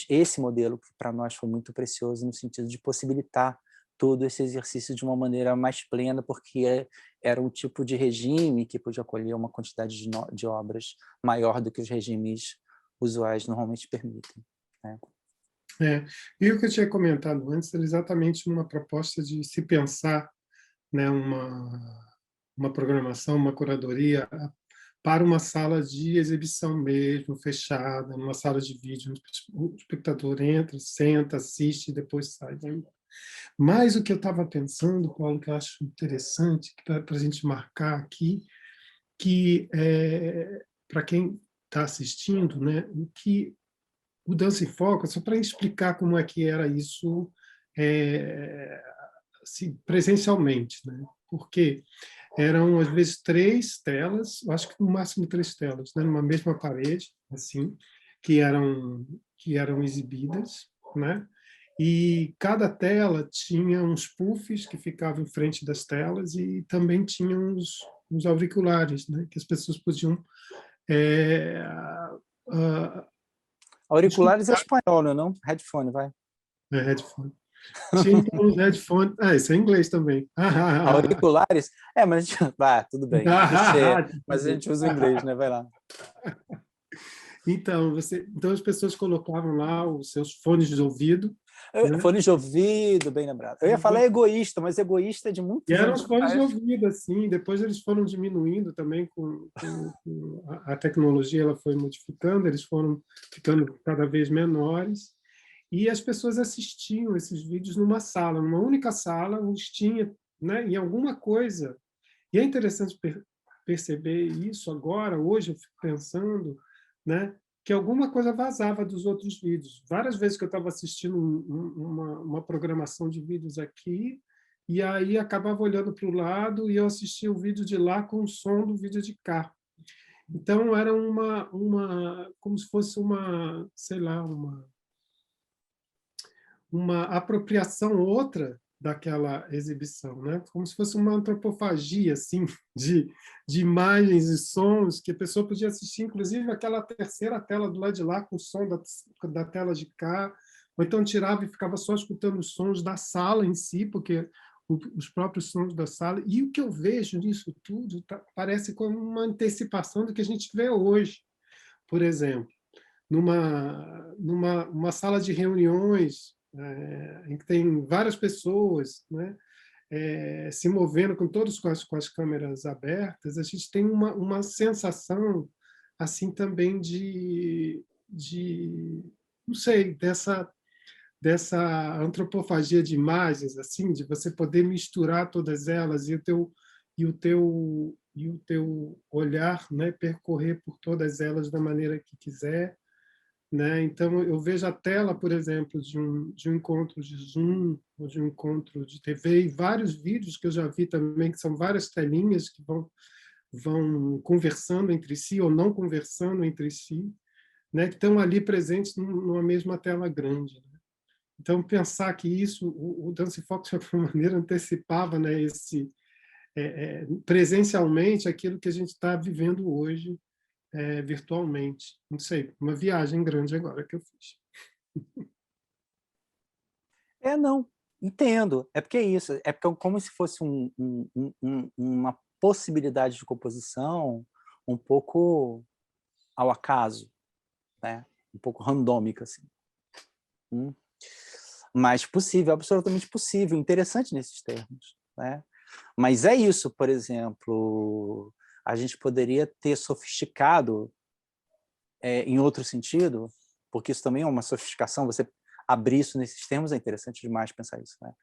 esse modelo que para nós foi muito precioso no sentido de possibilitar todo esse exercício de uma maneira mais plena, porque era um tipo de regime que podia acolher uma quantidade de obras maior do que os regimes usuais normalmente permitem, né? E o que eu tinha comentado antes era exatamente uma proposta de se pensar, né, uma programação, uma curadoria para uma sala de exibição mesmo, fechada, numa sala de vídeo. O espectador entra, senta, assiste e depois sai. Mas o que eu estava pensando, Paulo, que eu acho interessante, para a gente marcar aqui, que para quem está assistindo, né, o que o Dança em Foco, só para explicar como é que era isso assim, presencialmente, né? Porque eram às vezes 3 telas, eu acho que no máximo 3 telas, né, numa mesma parede, assim, que eram exibidas, né? E cada tela tinha uns puffs que ficavam em frente das telas e também tinha uns auriculares, né, que as pessoas podiam uh, Auriculares é espanhol, não é não? Headphone, vai. headphone. Tinha então uns headphones. Isso é inglês também. Auriculares? Mas tudo bem. Mas a gente usa o inglês, né? Vai lá. Então, as pessoas colocavam lá os seus fones de ouvido. Né? Fones de ouvido, bem lembrado. Eu ia falar egoísta, mas egoísta é de muitos E eram anos os fones de atrás. ouvido, assim. Depois eles foram diminuindo também com a tecnologia, ela foi modificando, eles foram ficando cada vez menores. E as pessoas assistiam esses vídeos numa sala, numa única sala, onde tinha, né, em alguma coisa. E é interessante perceber isso agora, hoje eu fico pensando, né, que alguma coisa vazava dos outros vídeos. Várias vezes que eu estava assistindo uma programação de vídeos aqui, e aí acabava olhando para o lado e eu assistia o vídeo de lá com o som do vídeo de cá. Então era como se fosse sei lá, uma apropriação outra daquela exibição, né? Como se fosse uma antropofagia assim de imagens e sons que a pessoa podia assistir, inclusive aquela terceira tela do lado de lá com o som da tela de cá, ou então tirava e ficava só escutando os sons da sala em si, porque os próprios sons da sala. E o que eu vejo nisso tudo parece como uma antecipação do que a gente vê hoje. Por exemplo, numa sala de reuniões em que tem várias pessoas, né, se movendo com todos com as câmeras abertas, a gente tem uma sensação assim também de não sei, dessa antropofagia de imagens, assim, de você poder misturar todas elas e o teu, e o teu, e o, teu, e o, teu, e o, teu, e o, teu, e o, teu, e o, teu, e o, teu, e o, teu, e o, teu, e o, teu, e o, teu, e o, teu, e o, teu, e o, teu, e o, teu, e o, teu, e o, teu, e o, teu, e o, olhar, né, percorrer por todas elas da maneira que quiser, né? Então, eu vejo a tela, por exemplo, de um encontro de Zoom, ou de um encontro de TV, e vários vídeos que eu já vi também, que são várias telinhas que vão conversando entre si, ou não conversando entre si, né? Que estão ali presentes numa mesma tela grande, né? Então, pensar que isso, o Dance Fox, de alguma maneira, antecipava, né, presencialmente aquilo que a gente está vivendo hoje, virtualmente. Não sei, uma viagem grande agora que eu fiz. Não, entendo. É porque é isso, é porque como se fosse uma possibilidade de composição um pouco ao acaso, né? Um pouco randômica, assim. Mas possível, absolutamente possível, interessante nesses termos, né? Mas é isso, por exemplo, a gente poderia ter sofisticado em outro sentido, porque isso também é uma sofisticação, você abrir isso nesses termos é interessante demais pensar isso, né?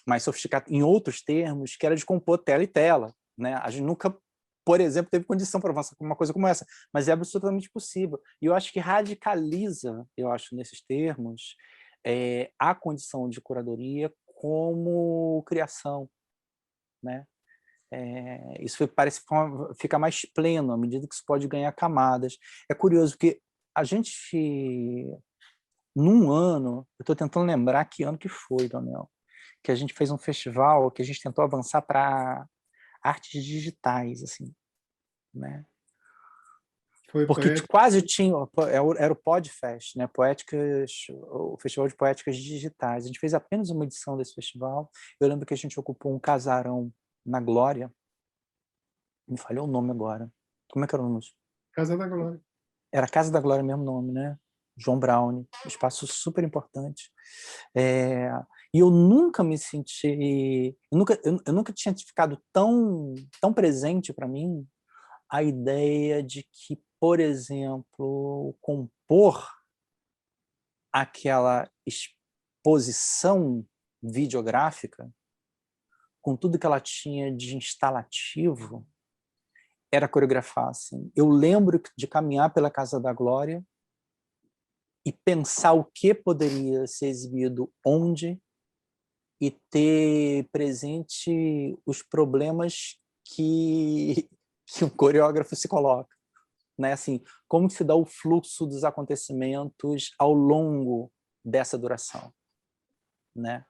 Mas sofisticar em outros termos, que era de compor tela e tela, né? A gente nunca, por exemplo, teve condição para avançar com uma coisa como essa, mas é absolutamente possível. E eu acho que radicaliza, eu acho, nesses termos, a condição de curadoria como criação, né? Isso parece ficar mais pleno à medida que isso pode ganhar camadas. É curioso que a gente, num ano, eu estou tentando lembrar que ano que foi, Daniel, que a gente fez um festival que a gente tentou avançar para artes digitais, assim, né? Foi Porque poético. quase tinha, era o Podfest, né? O Festival de Poéticas Digitais. A gente fez apenas uma edição desse festival. Eu lembro que a gente ocupou um casarão na Glória. Me falhou o nome agora. Como é que era o nome? Casa da Glória. Era Casa da Glória mesmo nome, né? João Brown, um espaço super importante. E eu nunca me senti... Eu nunca tinha ficado tão presente para mim a ideia de que, por exemplo, compor aquela exposição videográfica, com tudo que ela tinha de instalativo, era coreografar. Assim. Eu lembro de caminhar pela Casa da Glória e pensar o que poderia ser exibido onde e ter presente os problemas que um coreógrafo se coloca. Né? Assim, como se dá o fluxo dos acontecimentos ao longo dessa duração. Né?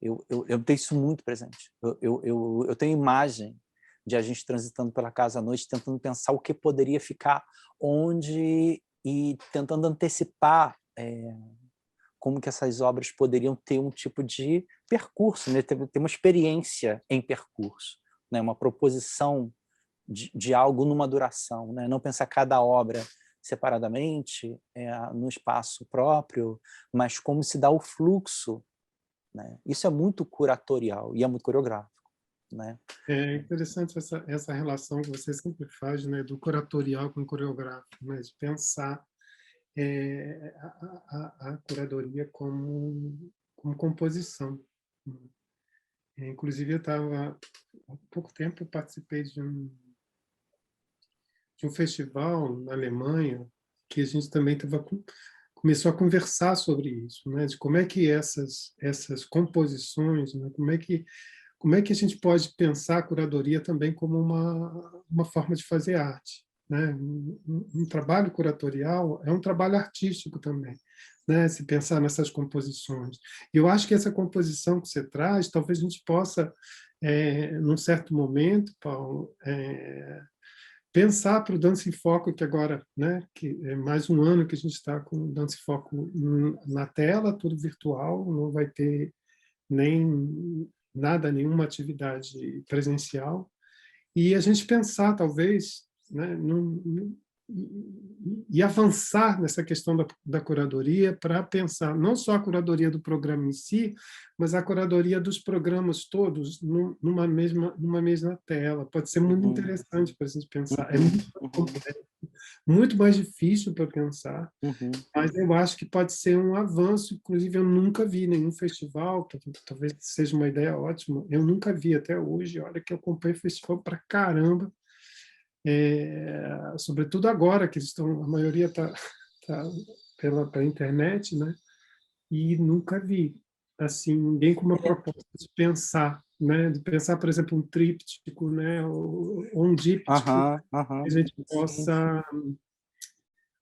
Eu tenho isso muito presente. Eu tenho imagem de a gente transitando pela casa à noite, tentando pensar o que poderia ficar onde e tentando antecipar como que essas obras poderiam ter um tipo de percurso, né? ter uma experiência em percurso, né? Uma proposição de algo numa duração, né? Não pensar cada obra separadamente, no espaço próprio, mas como se dá o fluxo. Né? Isso é muito curatorial e é muito coreográfico. Né? É interessante essa relação que você sempre faz, né, do curatorial com o coreográfico, né, de pensar a curadoria como composição. Inclusive, eu estava, há pouco tempo, eu participei de um festival na Alemanha, que a gente também começou a conversar sobre isso, né, de como é que essas composições, né, como é que a gente pode pensar a curadoria também como uma forma de fazer arte, né? Um trabalho curatorial é um trabalho artístico também, né? Se pensar nessas composições. E eu acho que essa composição que você traz, talvez a gente possa, num certo momento, Paulo, pensar para o Dança em Foco, que agora, né, que é mais um ano que a gente está com o Dança em Foco na tela, tudo virtual, não vai ter nem nada, nenhuma atividade presencial, e a gente pensar, talvez, né, e avançar nessa questão da curadoria para pensar não só a curadoria do programa em si, mas a curadoria dos programas todos numa mesma tela. Pode ser muito interessante para a gente pensar. É muito mais difícil para pensar, mas eu acho que pode ser um avanço. Inclusive, eu nunca vi nenhum festival, talvez seja uma ideia ótima, eu nunca vi até hoje. Olha que eu acompanho festival para caramba, sobretudo agora que a maioria está pela internet, né? E nunca vi assim ninguém com uma proposta de pensar, né? De pensar, por exemplo, um tríptico, né? Ou um díptico, Aham, que aham. a gente Sim, sim.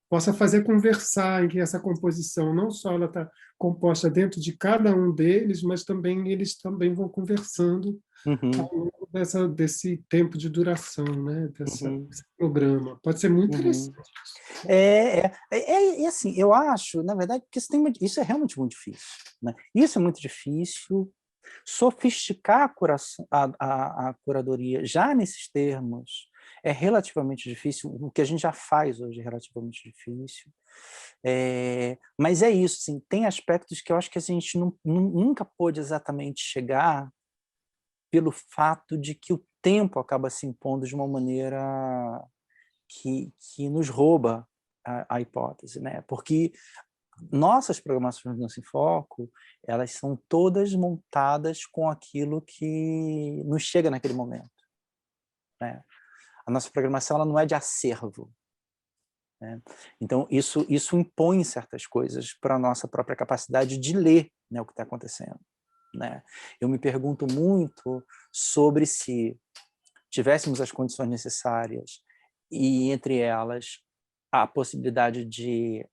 possa fazer conversar, em que essa composição não só ela está composta dentro de cada um deles, mas também eles também vão conversando ao Uhum, longo desse tempo de duração, né? uhum, Desse programa. Pode ser muito interessante. uhum. É assim, eu acho, na verdade, que isso é realmente muito difícil, né? Isso é muito difícil. Sofisticar a curadoria já nesses termos é relativamente difícil. O que a gente já faz hoje é relativamente difícil. Mas é isso, sim, tem aspectos que eu acho que a gente nunca pôde exatamente chegar pelo fato de que o tempo acaba se impondo de uma maneira que nos rouba a hipótese, né? Porque nossas programações do Dança em Foco, elas são todas montadas com aquilo que nos chega naquele momento, né? A nossa programação ela não é de acervo, né? Então, isso impõe certas coisas para a nossa própria capacidade de ler, né, o que está acontecendo, né? Eu me pergunto muito sobre se tivéssemos as condições necessárias e, entre elas, a possibilidade de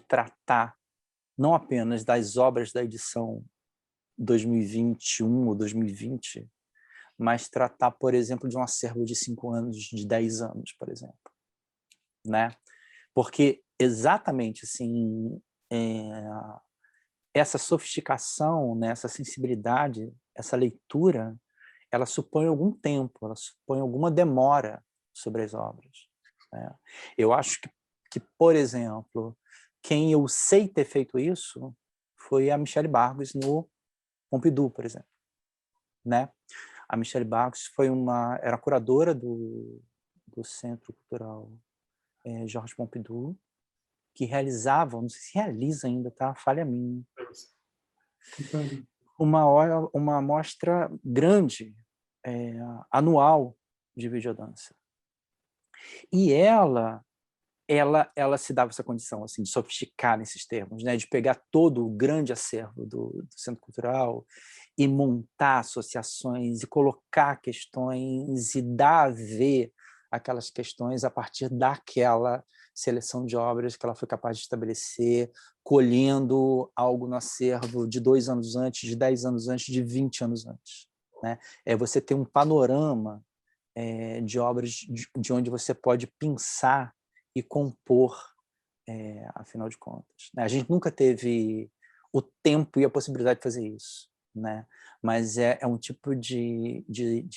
tratar não apenas das obras da edição 2021 ou 2020, mas tratar, por exemplo, de um acervo de 5 anos, de 10 anos, por exemplo, né? Porque exatamente assim, essa sofisticação, né, essa sensibilidade, essa leitura, ela supõe algum tempo, ela supõe alguma demora sobre as obras, né? Eu acho por exemplo, quem eu sei ter feito isso foi a Michelle Bargos no Pompidou, por exemplo, né? A Michelle Bargos era curadora do Centro Cultural Georges Pompidou, que realizava, não sei se realiza ainda, tá? Falha minha, uma mostra grande, anual de videodança. E ela se dava essa condição assim, de sofisticar nesses termos, né? De pegar todo o grande acervo do Centro Cultural e montar associações e colocar questões e dar a ver aquelas questões a partir daquela seleção de obras que ela foi capaz de estabelecer, colhendo algo no acervo de 2 anos antes, de 10 anos antes, de 20 anos antes, né? Você ter um panorama de obras de onde você pode pensar e compor, afinal de contas, né? A gente nunca teve o tempo e a possibilidade de fazer isso, né? Mas é um tipo de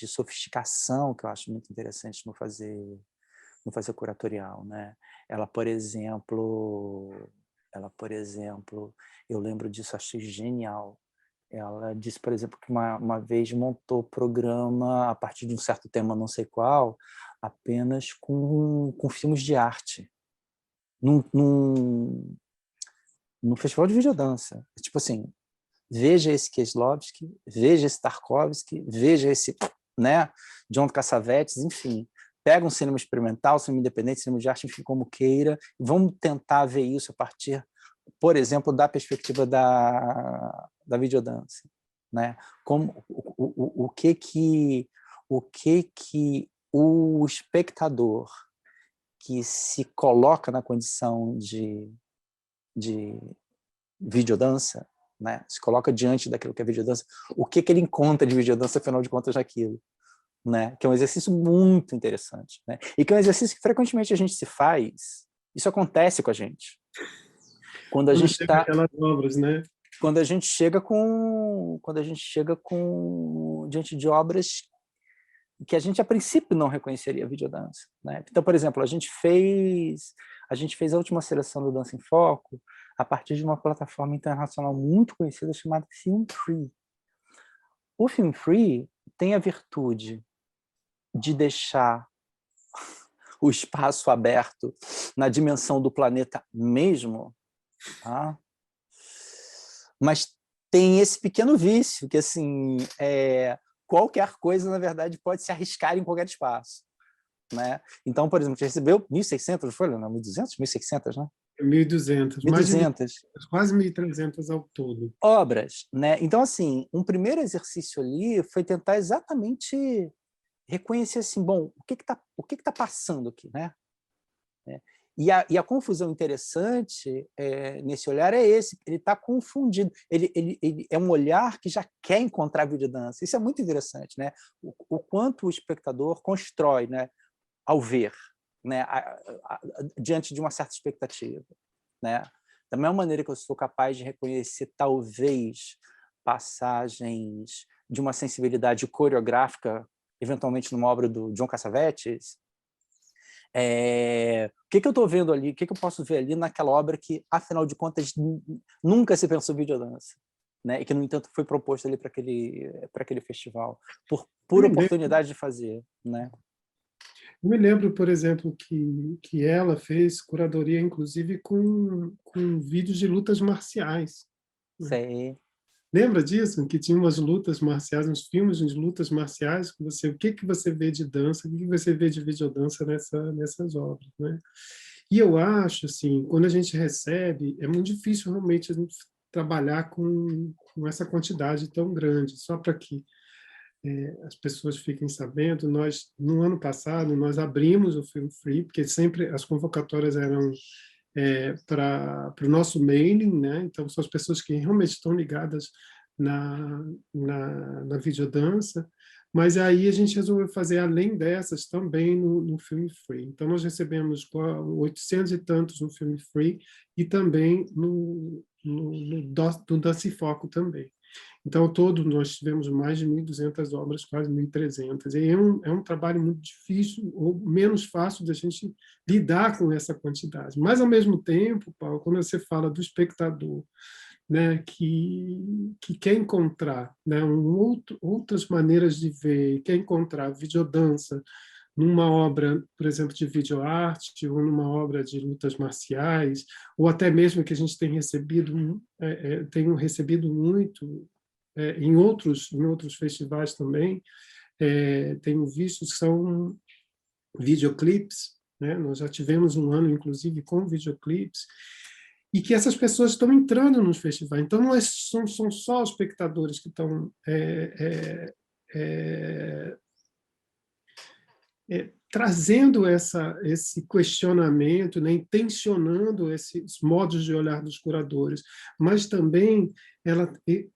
sofisticação que eu acho muito interessante no fazer curatorial, né? Ela, por exemplo, eu lembro disso, achei genial. Ela disse, por exemplo, que uma vez montou o programa a partir de um certo tema, não sei qual, apenas com filmes de arte, num festival de videodança. Tipo assim, veja esse Kieslowski, veja esse Tarkovsky, veja esse, né, John Cassavetes, enfim. Pega um cinema experimental, cinema independente, cinema de arte, enfim, como queira, vamos tentar ver isso a partir, por exemplo, da perspectiva da videodança, né? Como, o que o espectador que se coloca na condição de videodança, né? Se coloca diante daquilo que é videodança, o que ele encontra de videodança, afinal de contas, naquilo, né? Que é um exercício muito interessante, né? E que é um exercício que frequentemente a gente se faz, isso acontece com a gente. Quando a Quando gente chega está aquelas obras, né? quando a gente chega com diante de obras que a gente a princípio não reconheceria a videodança, né? Então, por exemplo, a gente fez a última seleção do Dança em Foco a partir de uma plataforma internacional muito conhecida chamada Film Free. O Film Free tem a virtude de deixar o espaço aberto na dimensão do planeta mesmo, tá? Mas tem esse pequeno vício que, assim, qualquer coisa, na verdade, pode se arriscar em qualquer espaço, né? Então, por exemplo, a gente recebeu 1.600, foi, não, 1.200, 1.600, né? 1.200, mais de 1.200 quase 1.300 ao todo. obras, né? Então, assim, um primeiro exercício ali foi tentar exatamente reconhecer assim, bom, o que está passando aqui, né? E a confusão interessante nesse olhar é esse, ele está confundido, ele é um olhar que já quer encontrar videodança. Isso é muito interessante, né? O quanto o espectador constrói, né, ao ver, né, diante de uma certa expectativa, né? Da mesma maneira que eu sou capaz de reconhecer, talvez, passagens de uma sensibilidade coreográfica, eventualmente numa obra do John Cassavetes, o que eu estou vendo ali, o que eu posso ver ali naquela obra que, afinal de contas, nunca se pensou videodança, né? E que, no entanto, foi proposto ali para aquele festival, por oportunidade de fazer, né? Eu me lembro, por exemplo, que ela fez curadoria, inclusive, com vídeos de lutas marciais. Sei. Lembra disso? Que tinha umas lutas marciais, uns filmes de lutas marciais, o que você vê de dança, o que você vê de videodança nessas obras, né? E eu acho, assim, quando a gente recebe, é muito difícil realmente a gente trabalhar com essa quantidade tão grande, só para que as pessoas fiquem sabendo. Nós, no ano passado, nós abrimos o Film Free, porque sempre as convocatórias eram para o nosso mailing, né? Então são as pessoas que realmente estão ligadas na videodança, mas aí a gente resolveu fazer, além dessas, também no Film Free. Então nós recebemos 800 e tantos no Film Free e também no Dança e Foco também. Então, ao todo, nós tivemos mais de 1.200 obras, quase 1.300. E é um trabalho muito difícil, ou menos fácil da gente lidar com essa quantidade. Mas, ao mesmo tempo, Paulo, quando você fala do espectador, né, que quer encontrar, né, outras maneiras de ver, quer encontrar videodança numa obra, por exemplo, de videoarte, ou numa obra de lutas marciais, ou até mesmo que a gente tem recebido, tenho recebido muito em outros festivais também, tenho visto que são videoclipes, né? Nós já tivemos um ano, inclusive, com videoclipes, e que essas pessoas estão entrando nos festivais. Então, não são só os espectadores que estão trazendo esse questionamento, né, intencionando esses modos de olhar dos curadores, mas também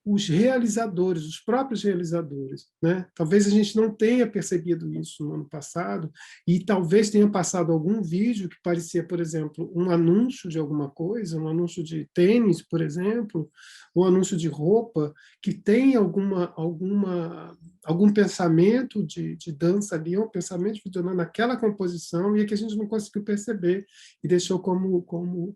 os realizadores, os próprios realizadores, né? Talvez a gente não tenha percebido isso no ano passado, e talvez tenha passado algum vídeo que parecia, por exemplo, um anúncio de alguma coisa, um anúncio de tênis, por exemplo, um anúncio de roupa, que tem algum pensamento de dança ali, um pensamento de videodança naquela composição, e é que a gente não conseguiu perceber, e deixou como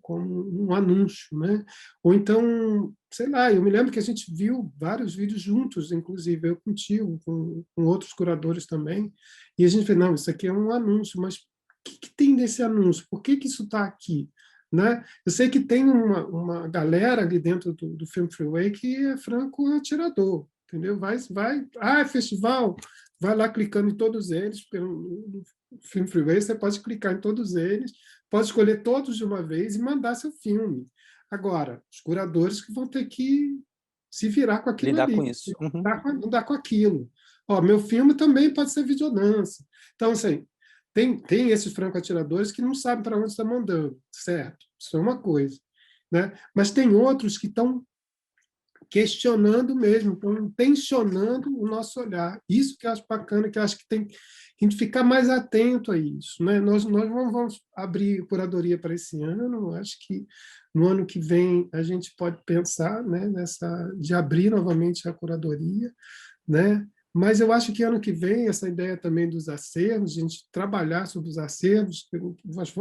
um anúncio, né? Ou então, sei lá, eu me lembro que a gente viu vários vídeos juntos, inclusive eu contigo, com outros curadores também, e a gente falou, não, isso aqui é um anúncio, mas o que tem nesse anúncio? Por que isso está aqui? Né? Eu sei que tem uma galera ali dentro do Film Freeway que é franco atirador, entendeu? É festival, vai lá clicando em todos eles, no Film Freeway você pode clicar em todos eles, pode escolher todos de uma vez e mandar seu filme. Agora, os curadores que vão ter que se virar com aquilo Lidar ali, com isso. Uhum. lidar com aquilo. Ó, meu filme também pode ser videodança. Então, assim, tem esses franco-atiradores que não sabem para onde está mandando, certo? Isso é uma coisa. Né? Mas tem outros que estão questionando mesmo, estão tensionando o nosso olhar. Isso que eu acho bacana, que eu acho que tem que a gente ficar mais atento a isso. Né? Nós vamos abrir curadoria para esse ano, acho que no ano que vem a gente pode pensar, né, de abrir novamente a curadoria, né? Mas eu acho que ano que vem, essa ideia também dos acervos, a gente trabalhar sobre os acervos,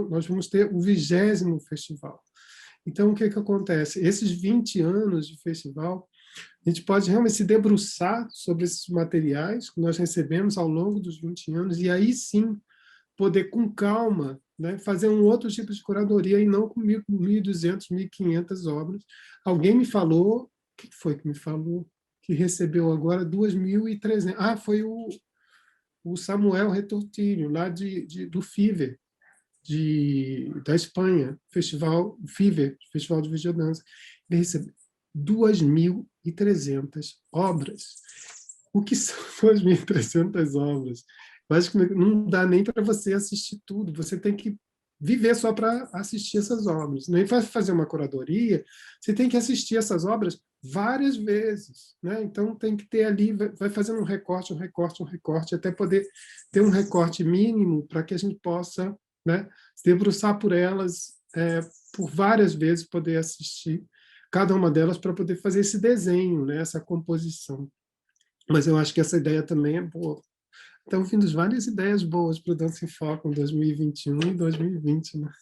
nós vamos ter o 20º festival. Então, o que acontece? Esses 20 anos de festival, a gente pode realmente se debruçar sobre esses materiais que nós recebemos ao longo dos 20 anos, e aí sim poder, com calma, né, fazer um outro tipo de curadoria, e não com 1.200, 1.500 obras. Alguém me falou, o que foi que me falou? Que recebeu agora 2.300. Foi o Samuel Retortilho, lá do Fever. da Espanha, Festival Fever, Festival de Videodança. Ele recebeu 2.300 obras. O que são 2.300 obras? Eu acho que não dá nem para você assistir tudo, você tem que viver só para assistir essas obras. Nem para fazer uma curadoria, você tem que assistir essas obras várias vezes, né? Então tem que ter ali, vai fazendo um recorte, até poder ter um recorte mínimo para que a gente possa, né, se debruçar por elas por várias vezes, poder assistir cada uma delas para poder fazer esse desenho, né, essa composição. Mas eu acho que essa ideia também é boa. Estão vindo várias ideias boas para o Dança em Foco em 2021 e 2020, né?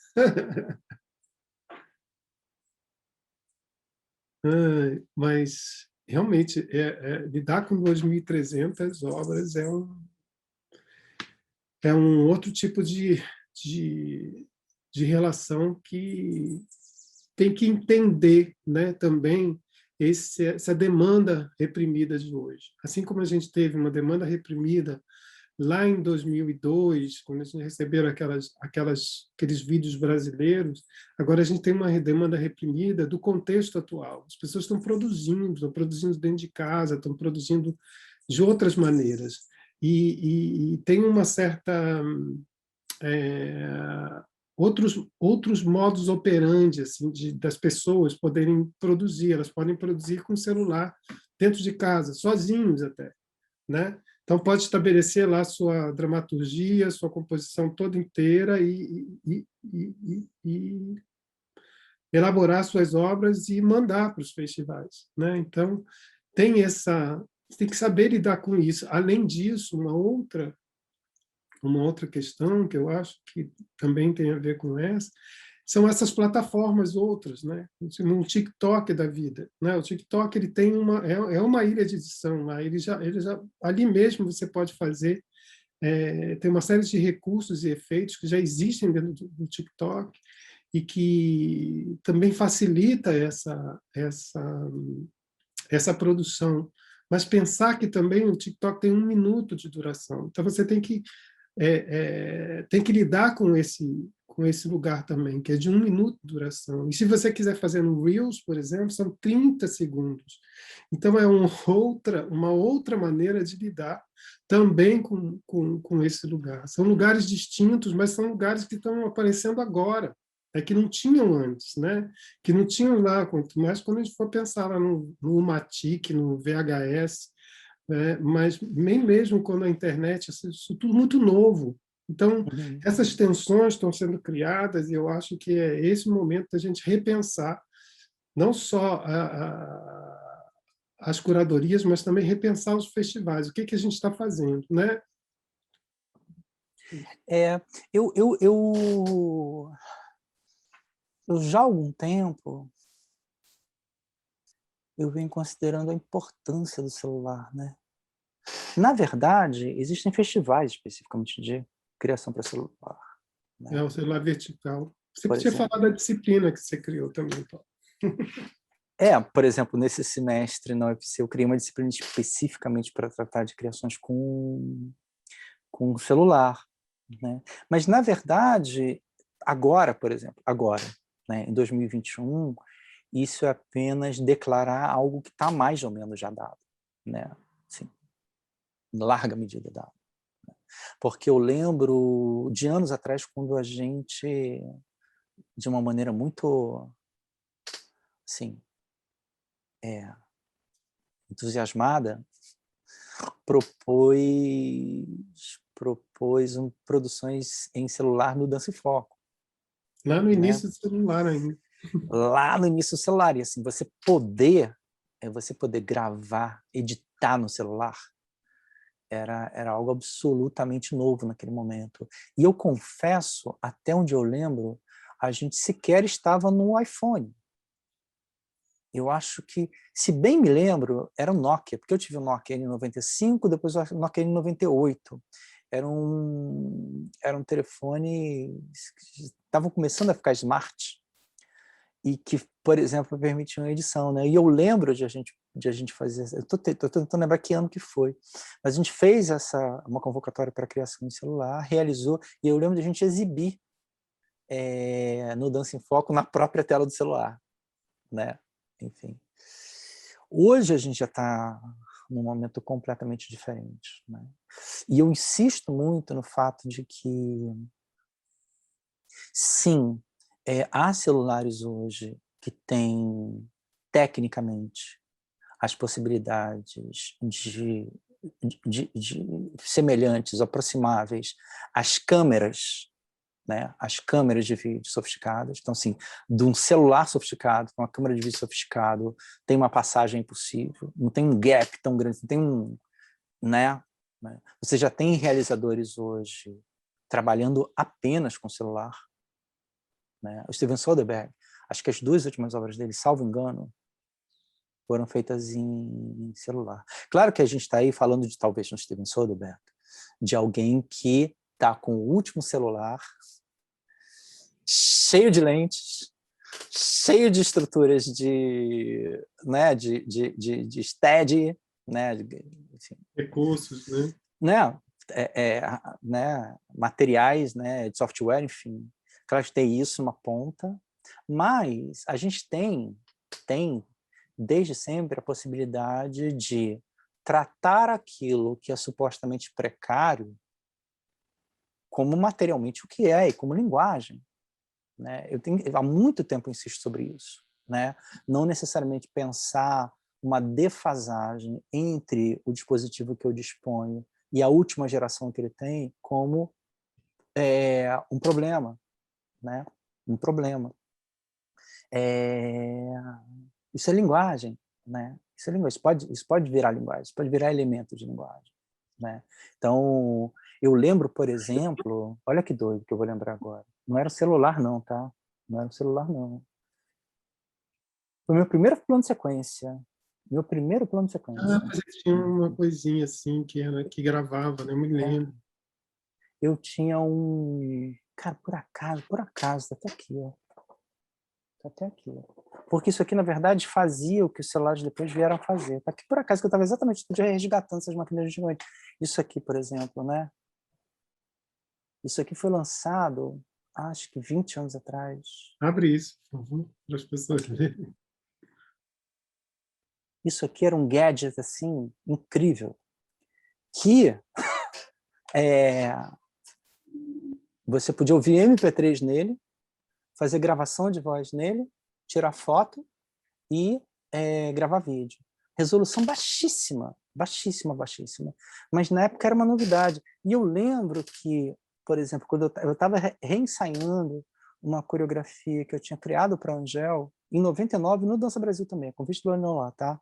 Mas, realmente, lidar com 2.300 obras é um outro tipo de relação que tem que entender, né, também essa demanda reprimida de hoje. Assim como a gente teve uma demanda reprimida lá em 2002, quando a gente receberam aqueles vídeos brasileiros, agora a gente tem uma demanda reprimida do contexto atual. As pessoas estão produzindo dentro de casa, estão produzindo de outras maneiras. E tem uma certa... outros modos operandi assim, das pessoas poderem produzir. Elas podem produzir com celular dentro de casa, sozinhos até, né? Então, pode estabelecer lá sua dramaturgia, sua composição toda inteira e elaborar suas obras e mandar para os festivais, né? Então, tem que saber lidar com isso. Além disso, uma outra questão que eu acho que também tem a ver com essa, são essas plataformas outras, né? No TikTok da vida, né? O TikTok ele tem uma ilha de edição lá, ele já ali mesmo você pode fazer, tem uma série de recursos e efeitos que já existem dentro do TikTok e que também facilita essa produção. Mas pensar que também o TikTok tem 1 minuto de duração, então você tem que lidar com esse lugar também, que é de 1 minuto de duração. E se você quiser fazer no Reels, por exemplo, são 30 segundos. Então, é uma outra maneira de lidar também com esse lugar. São lugares distintos, mas são lugares que estão aparecendo agora, que não tinham antes, né? Que não tinham lá, mas quando a gente for pensar lá no Matic, no VHS, mas nem mesmo quando a internet, isso tudo muito novo. Então, essas tensões estão sendo criadas e eu acho que é esse momento da gente repensar não só as curadorias, mas também repensar os festivais. O que a gente está fazendo, né? Eu já há algum tempo eu venho considerando a importância do celular, né? Na verdade, existem festivais especificamente de criação para celular, né? O celular vertical. Você podia falar da disciplina que você criou também, Paulo. Por exemplo, nesse semestre na UFC eu criei uma disciplina especificamente para tratar de criações com celular, né? Mas, na verdade, agora, por exemplo, né, em 2021, isso é apenas declarar algo que está mais ou menos já dado, né? Assim, em larga medida dado. Porque eu lembro de anos atrás, quando a gente, de uma maneira muito, assim, entusiasmada, propôs produções em celular no Dança e Foco. Lá no início do celular ainda. Lá no início do celular. E assim, você poder gravar, editar no celular, era algo absolutamente novo naquele momento. E eu confesso, até onde eu lembro, a gente sequer estava no iPhone. Eu acho que, se bem me lembro, era o Nokia, porque eu tive o Nokia N95, depois o Nokia N98. Era um telefone que estavam começando a ficar smart e que, por exemplo, permitia uma edição, né? E eu lembro de a gente fazer, eu estou tentando lembrar que ano que foi, mas a gente fez uma convocatória para criação de celular, realizou, e eu lembro de a gente exibir no Dança em Foco na própria tela do celular, né? Enfim. Hoje a gente já está num momento completamente diferente, né? E eu insisto muito no fato de que, sim, há celulares hoje que têm, tecnicamente, as possibilidades de semelhantes, aproximáveis às câmeras, né? As câmeras de vídeo sofisticadas. Então, assim, de um celular sofisticado com uma câmera de vídeo sofisticado, tem uma passagem possível, não tem um gap tão grande, não tem um, né? Você já tem realizadores hoje trabalhando apenas com celular, né? O Steven Soderbergh, acho que as 2 últimas obras dele, salvo engano, foram feitas em celular. Claro que a gente está aí falando de, talvez, no Steven Soderbergh, de alguém que está com o último celular, cheio de lentes, cheio de estruturas de, né, de steady, né, assim, Recursos, né? né, né, materiais, né, de software, enfim. Claro que tem isso numa ponta, mas a gente tem desde sempre a possibilidade de tratar aquilo que é supostamente precário como materialmente o que é e como linguagem, né? Há muito tempo eu insisto sobre isso, né? Não necessariamente pensar uma defasagem entre o dispositivo que eu disponho e a última geração que ele tem como um problema, né? Um problema. Isso é linguagem, né? Isso é linguagem. Isso pode virar linguagem, isso pode virar elemento de linguagem, né? Então, eu lembro, por exemplo, olha que doido que eu vou lembrar agora. Não era o celular, não, tá? Não era o celular, não. Foi meu primeiro plano de sequência. Meu primeiro plano de sequência. Mas tinha uma coisinha assim que gravava, né? Eu me lembro. Eu tinha um... Cara, por acaso, tá até aqui, ó. Tá até aqui, ó. Porque isso aqui, na verdade, fazia o que os celulares depois vieram fazer. Tá aqui por acaso, que eu estava exatamente todo dia resgatando essas máquinas gigantes. Isso aqui, por exemplo, né? Isso aqui foi lançado, acho que 20 anos atrás. Abre isso, por favor, para as pessoas lerem. Isso aqui era um gadget, assim, incrível. Que você podia ouvir MP3 nele, fazer gravação de voz nele, tirar foto e gravar vídeo. Resolução baixíssima, baixíssima, baixíssima. Mas na época era uma novidade. E eu lembro que, por exemplo, quando eu estava reensaiando uma coreografia que eu tinha criado para a Angel, em 99, no Dança Brasil também, convite do Leonel lá, tá?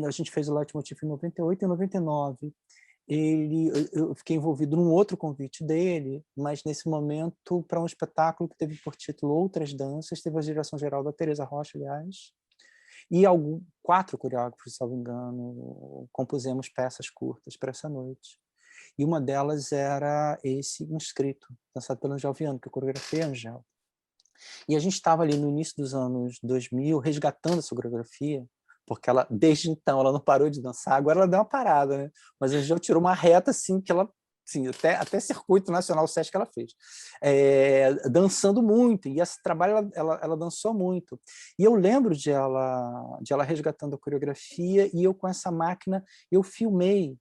A gente fez o Leitmotiv em 98 e em 99. Eu fiquei envolvido num outro convite dele, mas nesse momento para um espetáculo que teve por título Outras Danças, teve a direção geral da Teresa Rocha, aliás, e 4 coreógrafos, se não me engano, compusemos peças curtas para essa noite. E uma delas era esse Inscrito, dançado pelo Angel Viano, que eu coreografei a Angel. E a gente estava ali no início dos anos 2000 resgatando essa coreografia, porque ela, desde então, ela não parou de dançar. Agora ela deu uma parada, né? Mas a Angel tirou uma reta assim que ela, assim, até circuito nacional SESC que ela fez, dançando muito. E esse trabalho ela dançou muito. E eu lembro de ela resgatando a coreografia, e eu com essa máquina eu filmei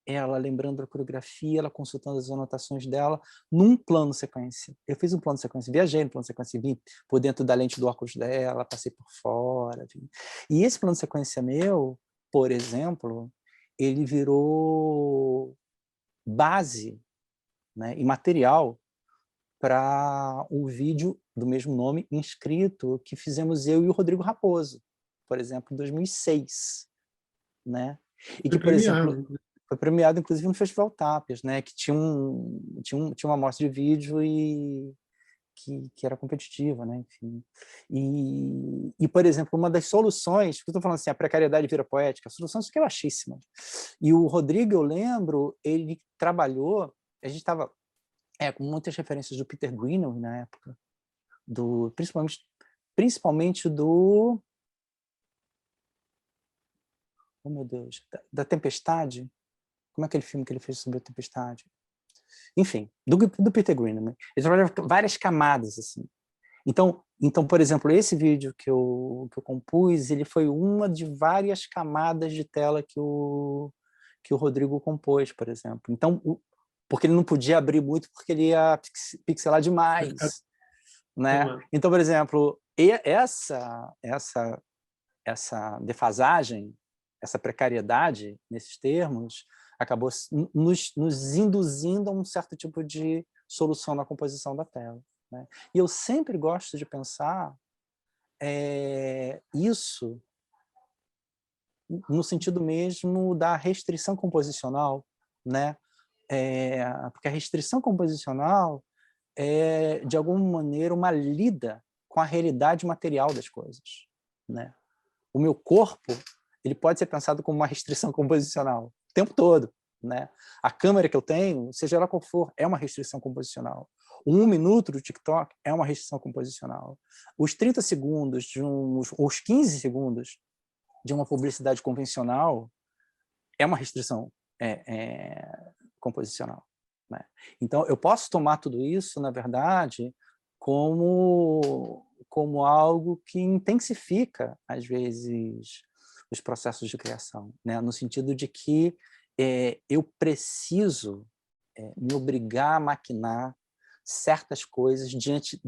ela lembrando da coreografia, ela consultando as anotações dela, num plano sequência. Eu fiz um plano sequência, viajei no plano sequência, vim por dentro da lente do óculos dela, passei por fora. Vim. E esse plano sequência meu, por exemplo, ele virou base, né, e material para um vídeo do mesmo nome, Inscrito, que fizemos eu e o Rodrigo Raposo, por exemplo, em 2006. Né? E que, Foi por exemplo, premiado. foi premiado, inclusive, no Festival Tapias, né? Que tinha uma amostra de vídeo e que era competitiva, né? Enfim. Por exemplo, uma das soluções, que eu estou falando assim, a precariedade vira poética, a solução é baixíssima. E o Rodrigo, eu lembro, ele trabalhou, a gente estava com muitas referências do Peter Greenaway na época, principalmente do... Oh, meu Deus, da Tempestade. Como é aquele filme que ele fez sobre a Tempestade? enfim, do Peter Greenaway. Ele trabalhava várias camadas, assim. Então, por exemplo, esse vídeo que eu compus, ele foi uma de várias camadas de tela que o Rodrigo compôs, por exemplo. Então, porque ele não podia abrir muito, porque ele ia pixelar demais, né? Então, por exemplo, essa defasagem, essa precariedade nesses termos, acabou nos induzindo a um certo tipo de solução na composição da tela, né? E eu sempre gosto de pensar isso no sentido mesmo da restrição composicional, né? Porque a restrição composicional é, de alguma maneira, uma lida com a realidade material das coisas, né? O meu corpo, ele pode ser pensado como uma restrição composicional o tempo todo, né? A câmera que eu tenho, seja ela qual for, é uma restrição composicional. O 1 minuto do TikTok é uma restrição composicional. Os 30 segundos, os 15 segundos de uma publicidade convencional é uma restrição composicional, né? Então, eu posso tomar tudo isso, na verdade, como algo que intensifica, às vezes, os processos de criação, né? No sentido de que eu preciso me obrigar a maquinar certas coisas diante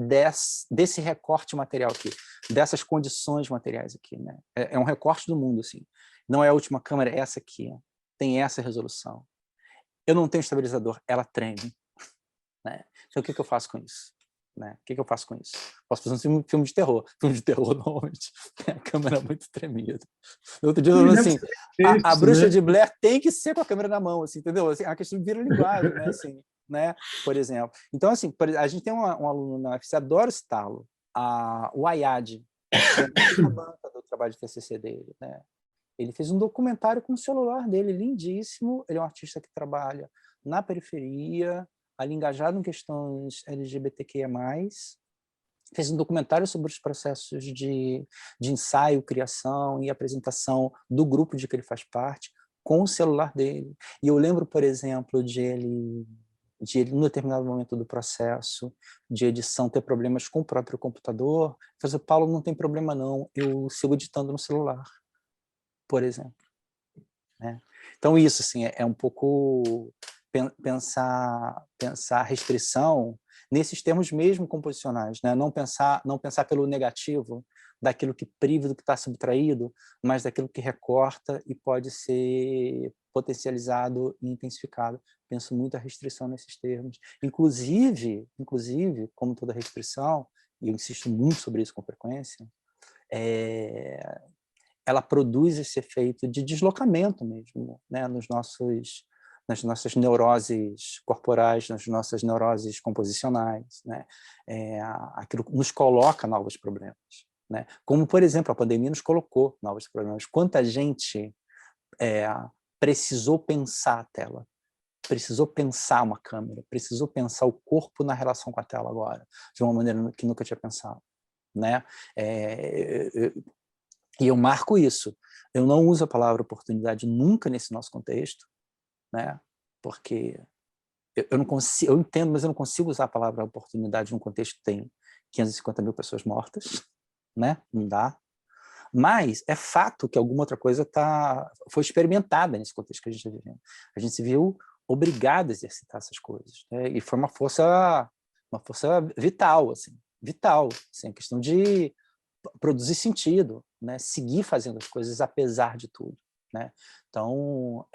desse recorte material aqui, dessas condições materiais aqui, né? É um recorte do mundo, assim. Não é a última câmera, é essa aqui, ó. Tem essa resolução. Eu não tenho estabilizador, ela treme, né? Então, o que eu faço com isso? Né? O que eu faço com isso? Posso fazer um filme de terror. Filme de terror, normalmente, tem a câmera muito tremida. No outro dia, eu falando assim, a Bruxa, né, de Blair tem que ser com a câmera na mão, assim, entendeu? Assim, a questão vira linguagem, né? Assim, né? Por exemplo. Então, assim, a gente tem um aluno na UFC, adoro citá-lo, o Ayad, que é a banca do trabalho de TCC dele, né? Ele fez um documentário com o celular dele, lindíssimo. Ele é um artista que trabalha na periferia, ali engajado em questões LGBTQIA+. Fez um documentário sobre os processos de ensaio, criação e apresentação do grupo de que ele faz parte, com o celular dele. E eu lembro, por exemplo, de ele, em determinado momento do processo de edição, ter problemas com o próprio computador. Ele falou: Paulo, não tem problema não, eu sigo editando no celular, por exemplo, né? Então, isso assim, é um pouco pensar a restrição nesses termos mesmo composicionais, né? Não pensar pelo negativo, daquilo que priva, do que está subtraído, mas daquilo que recorta e pode ser potencializado e intensificado. Penso muito a restrição nesses termos. Inclusive, como toda restrição, e eu insisto muito sobre isso com frequência, ela produz esse efeito de deslocamento mesmo, né, nas nossas neuroses corporais, nas nossas neuroses composicionais, né? Aquilo nos coloca novos problemas, né? Como, por exemplo, a pandemia nos colocou novos problemas. Quanta gente precisou pensar a tela, precisou pensar uma câmera, precisou pensar o corpo na relação com a tela agora, de uma maneira que nunca tinha pensado, né? E eu marco isso. Eu não uso a palavra oportunidade nunca nesse nosso contexto, né? Porque eu não consigo, eu entendo, mas eu não consigo usar a palavra oportunidade num contexto que tem 550 mil pessoas mortas, né? Não dá. Mas é fato que alguma outra coisa foi experimentada nesse contexto que a gente está vivendo. A gente se viu obrigado a exercitar essas coisas, né? E foi uma força vital, assim, a questão de produzir sentido, né? Seguir fazendo as coisas apesar de tudo, né? Então,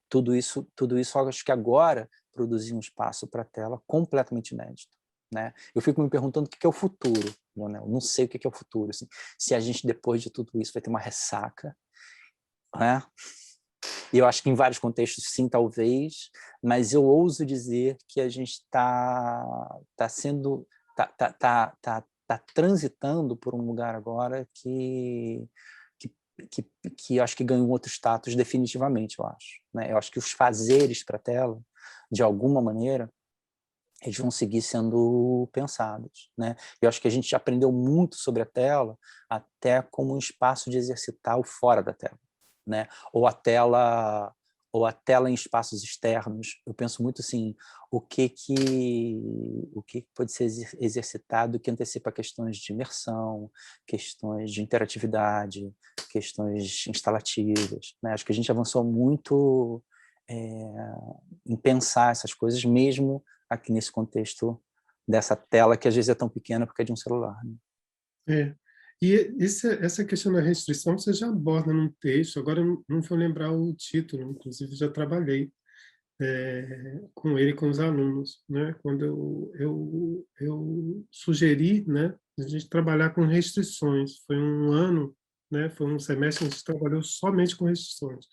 tudo isso eu acho que agora produziu um espaço para a tela completamente inédito, né? Eu fico me perguntando o que é o futuro, né? Eu não sei o que é o futuro, assim, se a gente depois de tudo isso vai ter uma ressaca, né? E eu acho que em vários contextos sim, talvez, mas eu ouso dizer que a gente está transitando por um lugar agora que eu acho que ganha um outro status definitivamente, eu acho, né? Eu acho que os fazeres para a tela, de alguma maneira, eles vão seguir sendo pensados, né? Eu acho que a gente já aprendeu muito sobre a tela, até como um espaço de exercitar o fora da tela, né? Ou a tela ou a tela em espaços externos. Eu penso muito assim, o que pode ser exercitado que antecipa questões de imersão, questões de interatividade, questões instalativas, né? Acho que a gente avançou muito em pensar essas coisas, mesmo aqui nesse contexto dessa tela que às vezes é tão pequena porque é de um celular, né? E essa questão da restrição você já aborda num texto, agora eu não vou lembrar o título, inclusive já trabalhei com ele, com os alunos, né? Quando eu sugeri, né, a gente trabalhar com restrições. Foi um ano, né, foi um semestre que a gente trabalhou somente com restrições.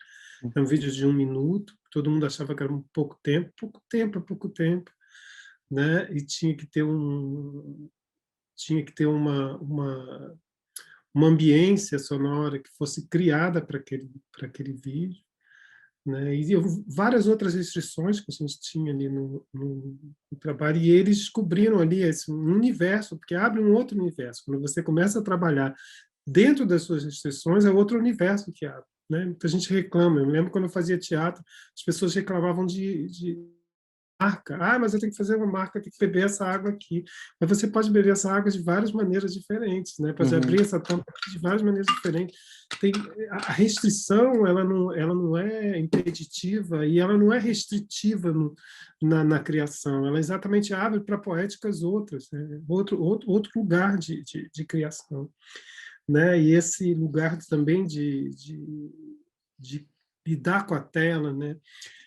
É um vídeo de 1 minuto, todo mundo achava que era um pouco tempo, né? E tinha que ter uma ambiência sonora que fosse criada para aquele vídeo, né? E várias outras restrições que a gente tinha ali no trabalho, e eles descobriram ali um universo, porque abre um outro universo. Quando você começa a trabalhar dentro das suas restrições, é outro universo que abre, né? Muita gente reclama. Eu me lembro quando eu fazia teatro, as pessoas reclamavam de marca. Ah, mas eu tenho que fazer uma marca, eu tenho que beber essa água aqui. Mas você pode beber essa água de várias maneiras diferentes, né? Pode abrir essa tampa de várias maneiras diferentes. A restrição, ela não é impeditiva e ela não é restritiva na criação. Ela exatamente abre para poéticas outras, né? Outro lugar de criação, né? E esse lugar também de lidar com a tela, né?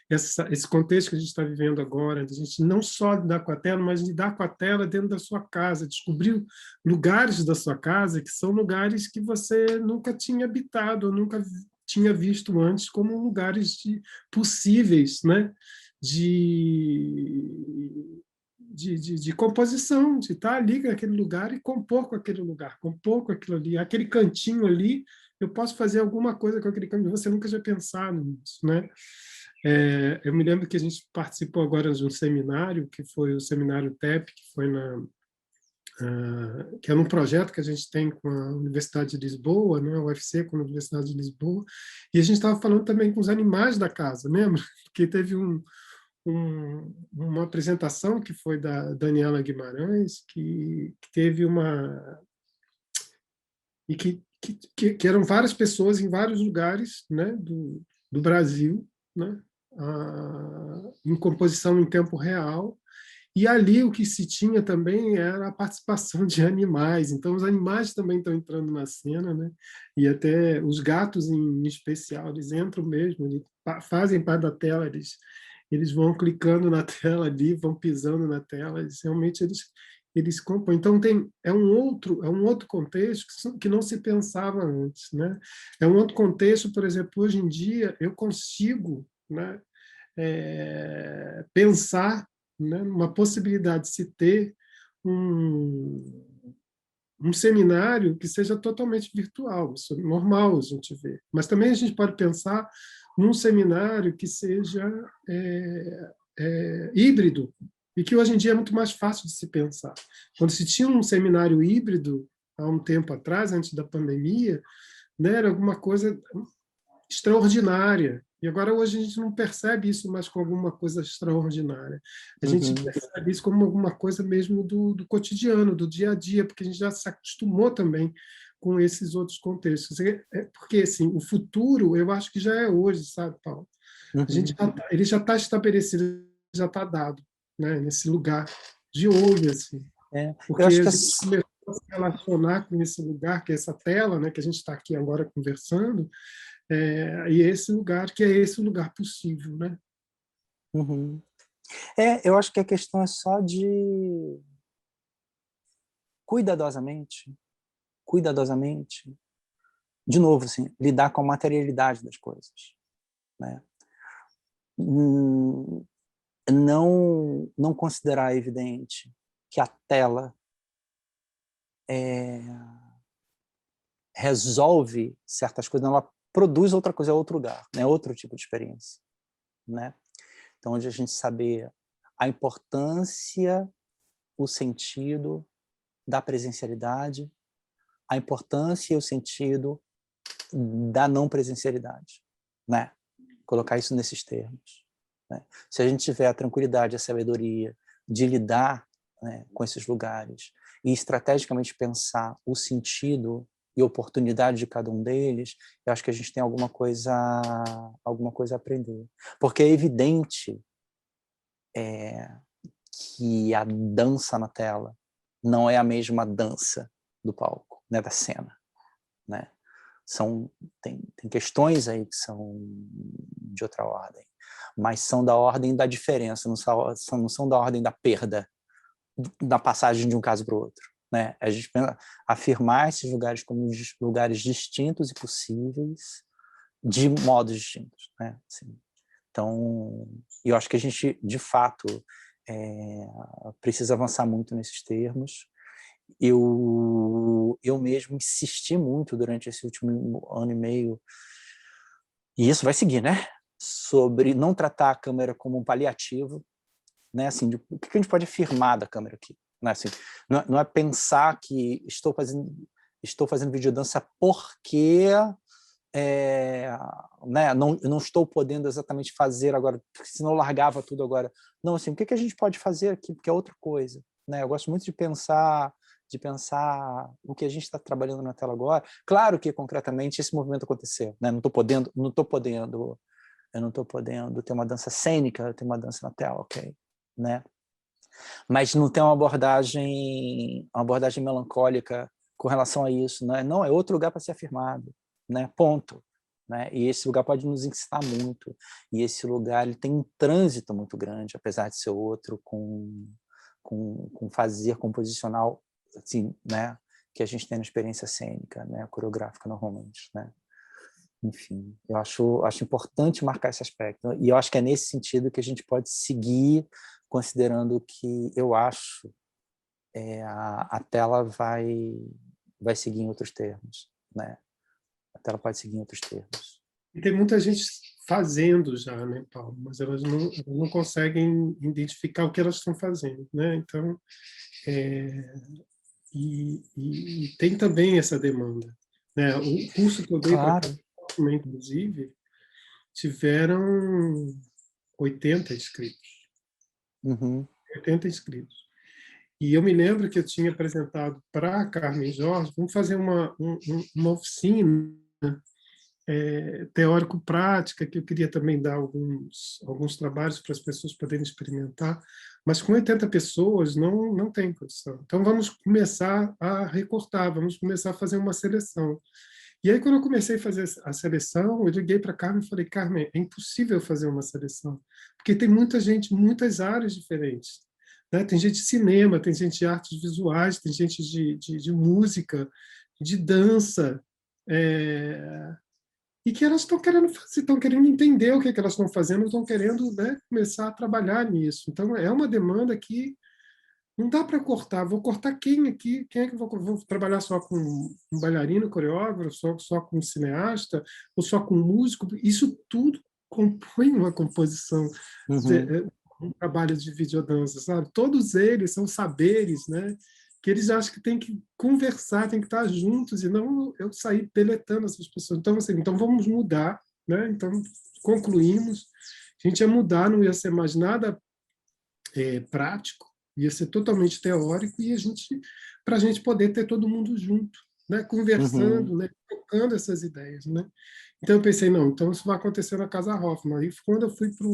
Esse contexto que a gente está vivendo agora, de a gente não só lidar com a tela, mas lidar com a tela dentro da sua casa, descobrir lugares da sua casa que são lugares que você nunca tinha habitado, nunca tinha visto antes como lugares possíveis, né? De composição, de estar ali naquele lugar e compor com aquele lugar, compor com aquilo ali, aquele cantinho ali, eu posso fazer alguma coisa com aquele cantinho, você nunca já pensado nisso, né? Eu me lembro que a gente participou agora de um seminário, que foi o seminário TEP, que foi que é um projeto que a gente tem com a Universidade de Lisboa, né, a UFC com a Universidade de Lisboa, e a gente estava falando também com os animais da casa, lembra? Porque teve uma apresentação que foi da Daniela Guimarães, que teve e que eram várias pessoas em vários lugares, né, do Brasil, né, em composição em tempo real, e ali o que se tinha também era a participação de animais, então os animais também estão entrando na cena, né? E até os gatos em especial, eles entram mesmo, eles fazem parte da tela, eles vão clicando na tela ali, vão pisando na tela, eles compõem. Então é um outro contexto que não se pensava antes, né? É um outro contexto, por exemplo, hoje em dia eu consigo, né, pensar, né, uma possibilidade de se ter um seminário que seja totalmente virtual, isso é normal a gente ver. Mas também a gente pode pensar num seminário que seja híbrido, e que hoje em dia é muito mais fácil de se pensar. Quando se tinha um seminário híbrido, há um tempo atrás, antes da pandemia, né, era alguma coisa extraordinária. E agora hoje a gente não percebe isso mais como alguma coisa extraordinária. A gente percebe isso como alguma coisa mesmo do cotidiano, do dia a dia, porque a gente já se acostumou também com esses outros contextos. Porque assim, o futuro, eu acho que já é hoje, sabe, Paulo? Ele já está estabelecido, já está dado, né, nesse lugar de hoje, assim. Porque eu acho que a gente começou a se relacionar com esse lugar, que é essa tela, né, que a gente está aqui agora conversando, e esse lugar, que é esse lugar possível, né? Eu acho que a questão é só de cuidadosamente, de novo, assim, lidar com a materialidade das coisas, né? Não considerar evidente que a tela resolve certas coisas, ela produz outra coisa, é outro lugar, né? Outro tipo de experiência, né? Então, onde a gente saber a importância, o sentido da presencialidade, a importância e o sentido da não presencialidade, né? colocar isso nesses termos, né? Se a gente tiver a tranquilidade, a sabedoria de lidar, né, com esses lugares e estrategicamente pensar o sentido e oportunidade de cada um deles, eu acho que a gente tem alguma coisa a aprender. Porque é evidente que a dança na tela não é a mesma dança do palco, né, da cena, né? Tem questões aí que são de outra ordem, mas são da ordem da diferença, não são da ordem da perda, da passagem de um caso para o outro, né? A gente afirmar esses lugares como lugares distintos e possíveis, de modos distintos, né? Assim, então, eu acho que a gente, de fato, precisa avançar muito nesses termos. Eu mesmo insisti muito durante esse último ano e meio, e isso vai seguir, né? Sobre não tratar a câmera como um paliativo, né? Assim, o que a gente pode afirmar da câmera aqui? Né? Assim, não é pensar que estou fazendo videodança porque né, não estou podendo exatamente fazer agora, porque senão eu largava tudo agora. Não, assim, o que a gente pode fazer aqui? Porque é outra coisa, né? Eu gosto muito de pensar o que a gente está trabalhando na tela agora. Claro que concretamente esse movimento aconteceu, né? Eu não estou podendo ter uma dança cênica, ter uma dança na tela, ok, né? Mas não tem uma abordagem melancólica com relação a isso, né? Não, é outro lugar para ser afirmado, né? Ponto. Né? E esse lugar pode nos ensinar muito. E esse lugar ele tem um trânsito muito grande, apesar de ser outro, com fazer composicional, assim, né? Que a gente tem na experiência cênica, né? Coreográfica normalmente, né? Enfim, eu acho importante marcar esse aspecto. E eu acho que é nesse sentido que a gente pode seguir, considerando que eu acho a tela vai seguir em outros termos, né? A tela pode seguir em outros termos. E tem muita gente fazendo já, né, Paulo? Mas elas não conseguem identificar o que elas estão fazendo, né? Então, e tem também essa demanda, né? O curso que eu dei para Claro. inclusive, tiveram 80 inscritos. Uhum. 80 inscritos. E eu me lembro que eu tinha apresentado para a Carmen Jorge, vamos fazer uma oficina teórico-prática, que eu queria também dar alguns trabalhos para as pessoas poderem experimentar, mas com 80 pessoas não tem condição. Então, vamos começar a recortar, vamos começar a fazer uma seleção. E aí, quando eu comecei a fazer a seleção, eu liguei para a Carmen e falei, Carmen, é impossível fazer uma seleção, porque tem muita gente, muitas áreas diferentes. Né? Tem gente de cinema, tem gente de artes visuais, tem gente de música, de dança, e que elas estão querendo fazer, estão querendo entender o que elas estão fazendo, estão querendo, né, começar a trabalhar nisso. Então, é uma demanda que não dá para cortar. Vou cortar quem aqui? Quem é que vou trabalhar só com um bailarino, coreógrafo, só com um cineasta, ou só com um músico? Isso tudo compõe uma composição, Uhum. um trabalho de videodança, sabe? Todos eles são saberes, né? Que eles acham que tem que conversar, tem que estar juntos, e não eu sair deletando essas pessoas. Então, assim, então vamos mudar, né? Então, concluímos. A gente ia mudar, não ia ser mais nada prático, ia ser totalmente teórico, e para a gente poder ter todo mundo junto, né? Uhum. Conversando, né? Trocando essas ideias, né? Então eu pensei, não, então isso vai acontecer na Casa Hoffman. E quando eu fui para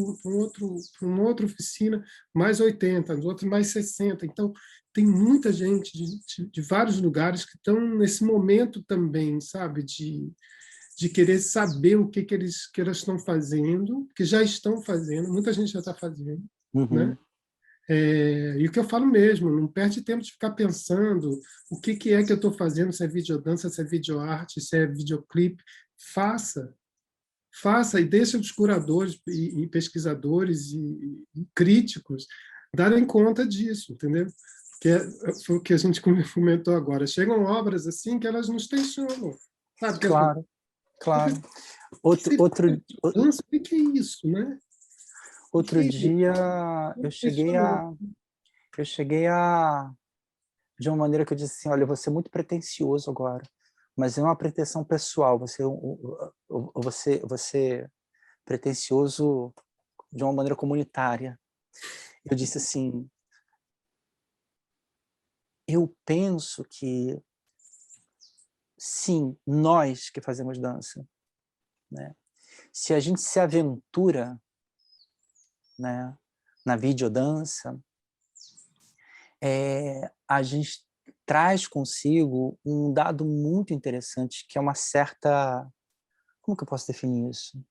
uma outra oficina, mais 80, no outro mais 60. Então tem muita gente de vários lugares que estão nesse momento também, sabe, de querer saber o que elas estão fazendo, que já estão fazendo, muita gente já está fazendo, né? Uhum. E o que eu falo mesmo, não perde tempo de ficar pensando o que é que eu estou fazendo, se é videodança, se é videoarte, se é videoclipe. Faça e deixe os curadores e pesquisadores e críticos darem conta disso, entendeu? Foi o que a gente comentou agora. Chegam obras assim que elas nos tensionam, sabe? Que Claro, claro. Outro, outro, dança, o que é isso, né? outro dia eu Impressionante. cheguei a de uma maneira que eu disse assim, olha, eu vou ser muito pretensioso agora, mas é uma pretensão pessoal, você pretensioso de uma maneira comunitária. Eu disse assim, eu penso que, sim, nós que fazemos dança, né? Se a gente se aventura, né, na videodança, a gente traz consigo um dado muito interessante, que é uma certa... Como que eu posso definir isso?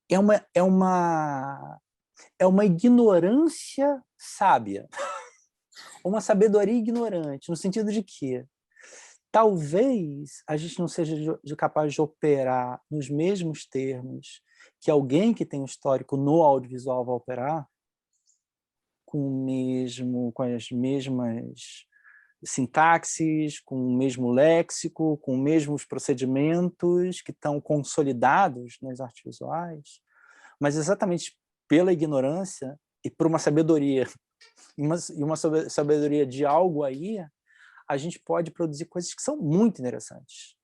É uma ignorância sábia, uma sabedoria ignorante, no sentido de que talvez a gente não seja capaz de operar nos mesmos termos que alguém que tem um histórico no audiovisual vai operar, com as mesmas sintaxes, com o mesmo léxico, com os mesmos procedimentos que estão consolidados nas artes visuais, mas exatamente pela ignorância e por uma sabedoria, e uma sabedoria de algo aí, a gente pode produzir coisas que são muito interessantes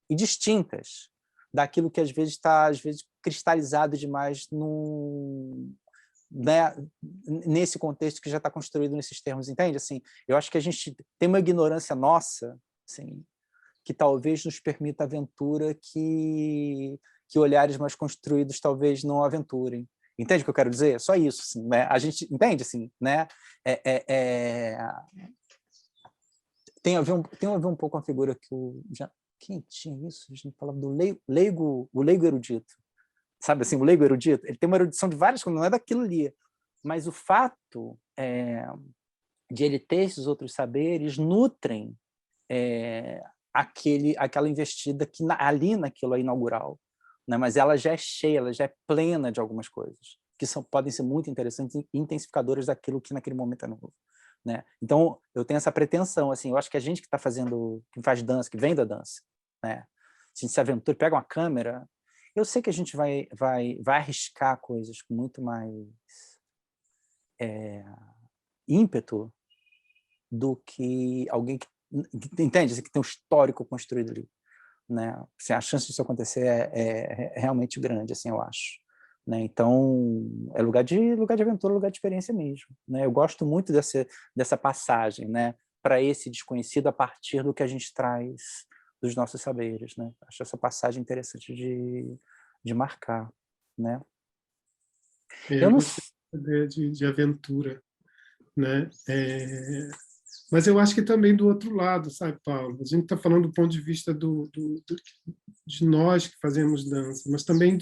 e distintas daquilo que às vezes está cristalizado demais né, nesse contexto que já está construído nesses termos, entende? Assim, eu acho que a gente tem uma ignorância nossa, assim, que talvez nos permita aventura que olhares mais construídos talvez não aventurem. Entende o que eu quero dizer? Só isso, assim, né? A gente entende, assim, né? Tem a ver um pouco com a figura que quem tinha isso? A gente falava do o leigo erudito. Sabe assim, o leigo erudito? Ele tem uma erudição de várias coisas, não é daquilo ali. Mas o fato de ele ter esses outros saberes nutrem aquela investida que ali naquilo é inaugural. Né? Mas ela já é cheia, ela já é plena de algumas coisas, que podem ser muito interessantes e intensificadoras daquilo que naquele momento é novo. Né? Então, eu tenho essa pretensão, assim, eu acho que a gente que que faz dança, que vem da dança, né? A gente se aventura, pega uma câmera, eu sei que a gente vai arriscar coisas com muito mais ímpeto do que alguém que entende, assim, que tem um histórico construído ali. Né? Assim, a chance disso acontecer é realmente grande, assim, eu acho. Né? Então, é lugar de aventura, lugar de experiência mesmo. Né? Eu gosto muito dessa passagem, né, para esse desconhecido a partir do que a gente traz dos nossos saberes. Né? Acho essa passagem interessante de marcar. Né? Eu Eu não... gostei da ideia de aventura, né? Mas eu acho que também do outro lado, sabe, Paulo? A gente está falando do ponto de vista de nós que fazemos dança, mas também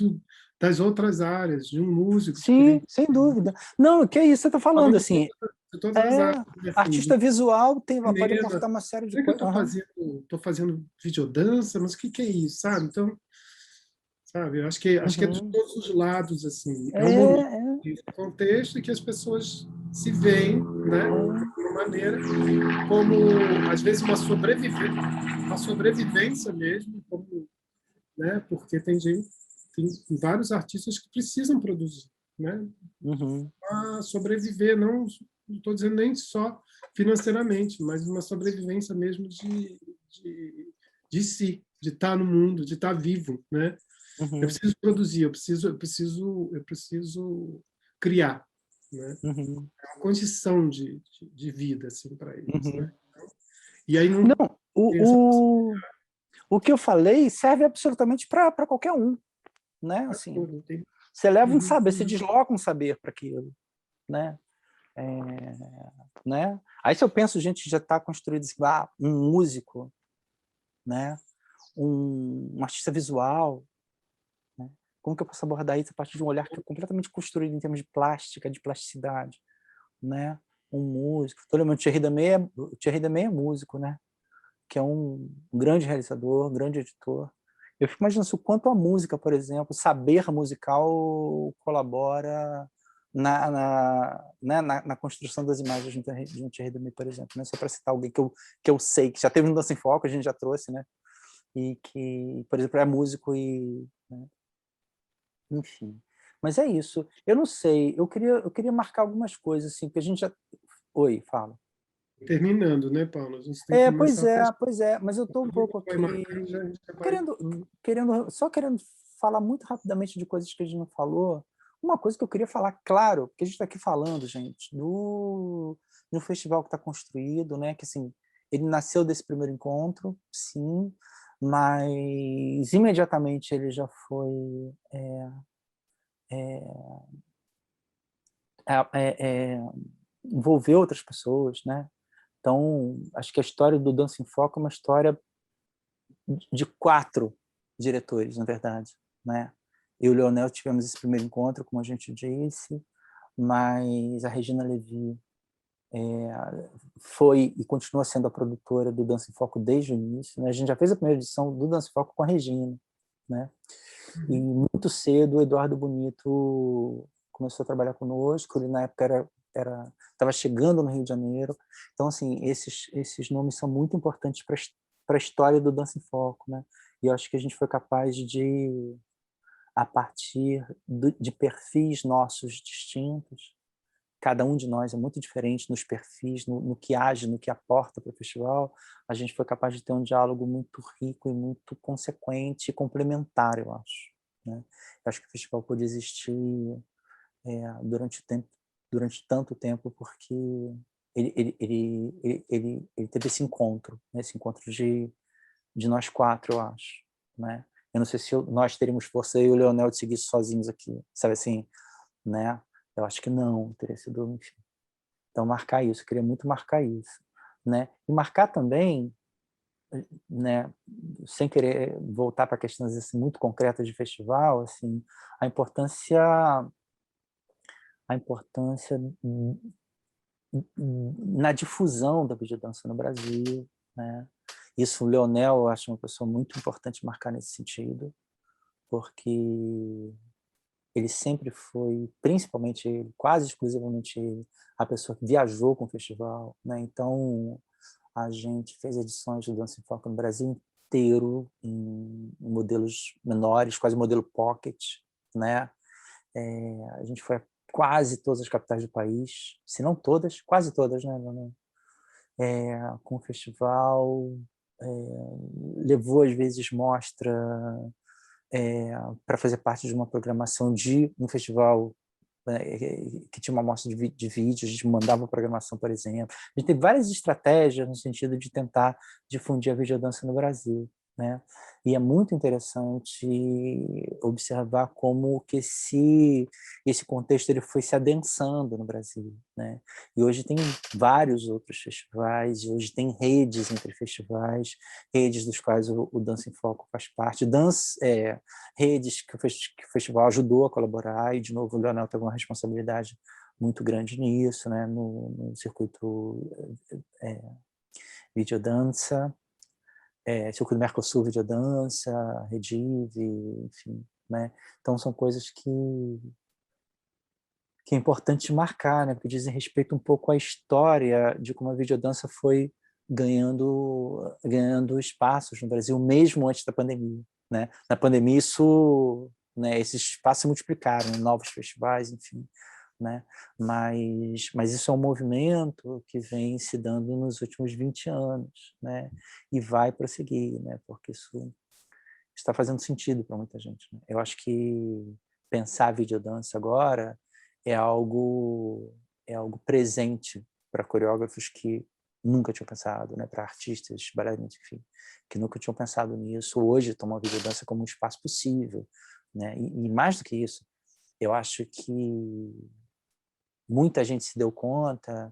das outras áreas, de um músico que Sim, vem sem dúvida. Não, que é isso que você está falando, falando assim, de todas as áreas, assim, artista visual pode cinema. aportar uma série de Não é que eu coisas. estou fazendo videodança, mas o que é isso, sabe? Então, sabe, eu acho que é de Uhum. todos os lados, assim. É um momento, um contexto em que as pessoas se veem, né, de uma maneira como, às vezes, uma sobrevivência mesmo, como, né, porque tem vários artistas que precisam produzir, né, Uhum. para sobreviver, não estou dizendo nem só financeiramente, mas uma sobrevivência mesmo de si, de estar no mundo, de estar vivo, né? Eu Uhum. preciso produzir, eu preciso criar, né? Uhum. É uma condição de vida assim para eles, né? Uhum. E aí não Não, tem essa o que eu falei serve absolutamente para qualquer um, né? Assim, possibilidade, não tem. você leva um saber, você Uhum. desloca um saber para aquilo, né? Né? Aí se eu penso, gente, já está construído assim, um músico, né? Um artista visual, né? Como que eu posso abordar isso a partir de um olhar que é completamente construído em termos de plástica, de plasticidade, né? Um músico. Tô lembrando, o Thierry Demey é músico, né? Que é um grande realizador, um grande editor. Eu fico imaginando o quanto a música, por exemplo, o saber musical colabora na construção das imagens de um Thierry Demey, por exemplo. Né? Só para citar alguém que eu sei, que já teve no Dança em Foco, a gente já trouxe, né? E que, por exemplo, é músico e... Né? Enfim. Mas é isso. Eu não sei, eu queria marcar algumas coisas, assim, porque a gente já... Oi, fala. Terminando, né, Paulo? A gente tem que começar a fechar. Pois é, mas eu estou um pouco Vai aqui marcando, já a gente já vai. só querendo falar muito rapidamente de coisas que a gente não falou. Uma coisa que eu queria falar, claro, porque a gente está aqui falando, gente, de um festival que está construído, né? Que assim, ele nasceu desse primeiro encontro, sim, mas imediatamente ele já foi envolver outras pessoas, né? Então, acho que a história do Dança em Foco é uma história de 4 diretores, na verdade, né? Eu e o Leonel tivemos esse primeiro encontro, como a gente disse, mas a Regina Levi foi e continua sendo a produtora do Dança em Foco desde o início, né? A gente já fez a primeira edição do Dança em Foco com a Regina, né? E muito cedo o Eduardo Bonito começou a trabalhar conosco. Ele na época estava chegando no Rio de Janeiro. Então, assim, esses nomes são muito importantes para a história do Dança em Foco, né? E eu acho que a gente foi capaz de, a partir de perfis nossos distintos, cada um de nós é muito diferente nos perfis, no que age, no que aporta para o festival, a gente foi capaz de ter um diálogo muito rico e muito consequente e complementar, eu acho, né? Eu acho que o festival pôde existir durante tanto tempo porque ele teve esse encontro, né? Esse encontro de nós 4, eu acho, né? Eu não sei se nós teríamos força, eu e o Leonel, de seguir sozinhos aqui, sabe assim, né? Eu acho que não, teria sido, enfim. Então, marcar isso, eu queria muito marcar isso, né? E marcar também, né, sem querer voltar para questões assim, muito concretas de festival, assim, a importância na difusão da videodança no Brasil, né? Isso, o Leonel, eu acho uma pessoa muito importante marcar nesse sentido, porque ele sempre foi, principalmente ele, quase exclusivamente ele, a pessoa que viajou com o festival, né? Então, a gente fez edições do Dança em Foco no Brasil inteiro, em modelos menores, quase modelo pocket, né? A gente foi a quase todas as capitais do país, se não todas, quase todas, né? Com o festival, levou às vezes mostra para fazer parte de uma programação de um festival, né, que tinha uma amostra de vídeos, a gente mandava programação, por exemplo. A gente teve várias estratégias no sentido de tentar difundir a videodança no Brasil, né? E é muito interessante observar como que esse contexto ele foi se adensando no Brasil, né? E hoje tem vários outros festivais, e hoje tem redes entre festivais, redes dos quais o Dança em Foco faz parte, redes que o festival ajudou a colaborar, e de novo o Leonel teve uma responsabilidade muito grande nisso, né? No circuito videodança, circuito Mercosul videodança, Redive, enfim, né? Então são coisas que é importante marcar, né? Porque dizem respeito um pouco à história de como a videodança foi ganhando espaços no Brasil, mesmo antes da pandemia, né? Na pandemia, né, esses espaços se multiplicaram, novos festivais, enfim, né? Mas isso é um movimento que vem se dando nos últimos 20 anos, né? E vai prosseguir, né? Porque isso está fazendo sentido para muita gente, né? Eu acho que pensar videodança agora é algo presente para coreógrafos que nunca tinham pensado, né? Para artistas, bailarinos, enfim, que nunca tinham pensado nisso. Hoje tomam a videodança como um espaço possível, né? E mais do que isso, eu acho que muita gente se deu conta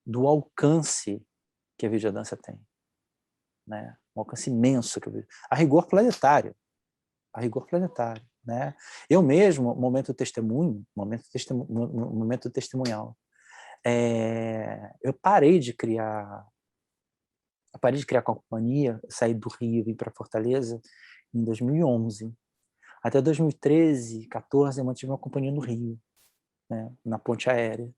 do alcance que a videodança tem, né? Um alcance imenso que a rigor planetário, né? Eu mesmo, momento testemunhal, eu parei de criar com a companhia, saí do Rio e vim para Fortaleza em 2011. Até 2013, 14, eu mantive uma companhia no Rio, né, na ponte aérea.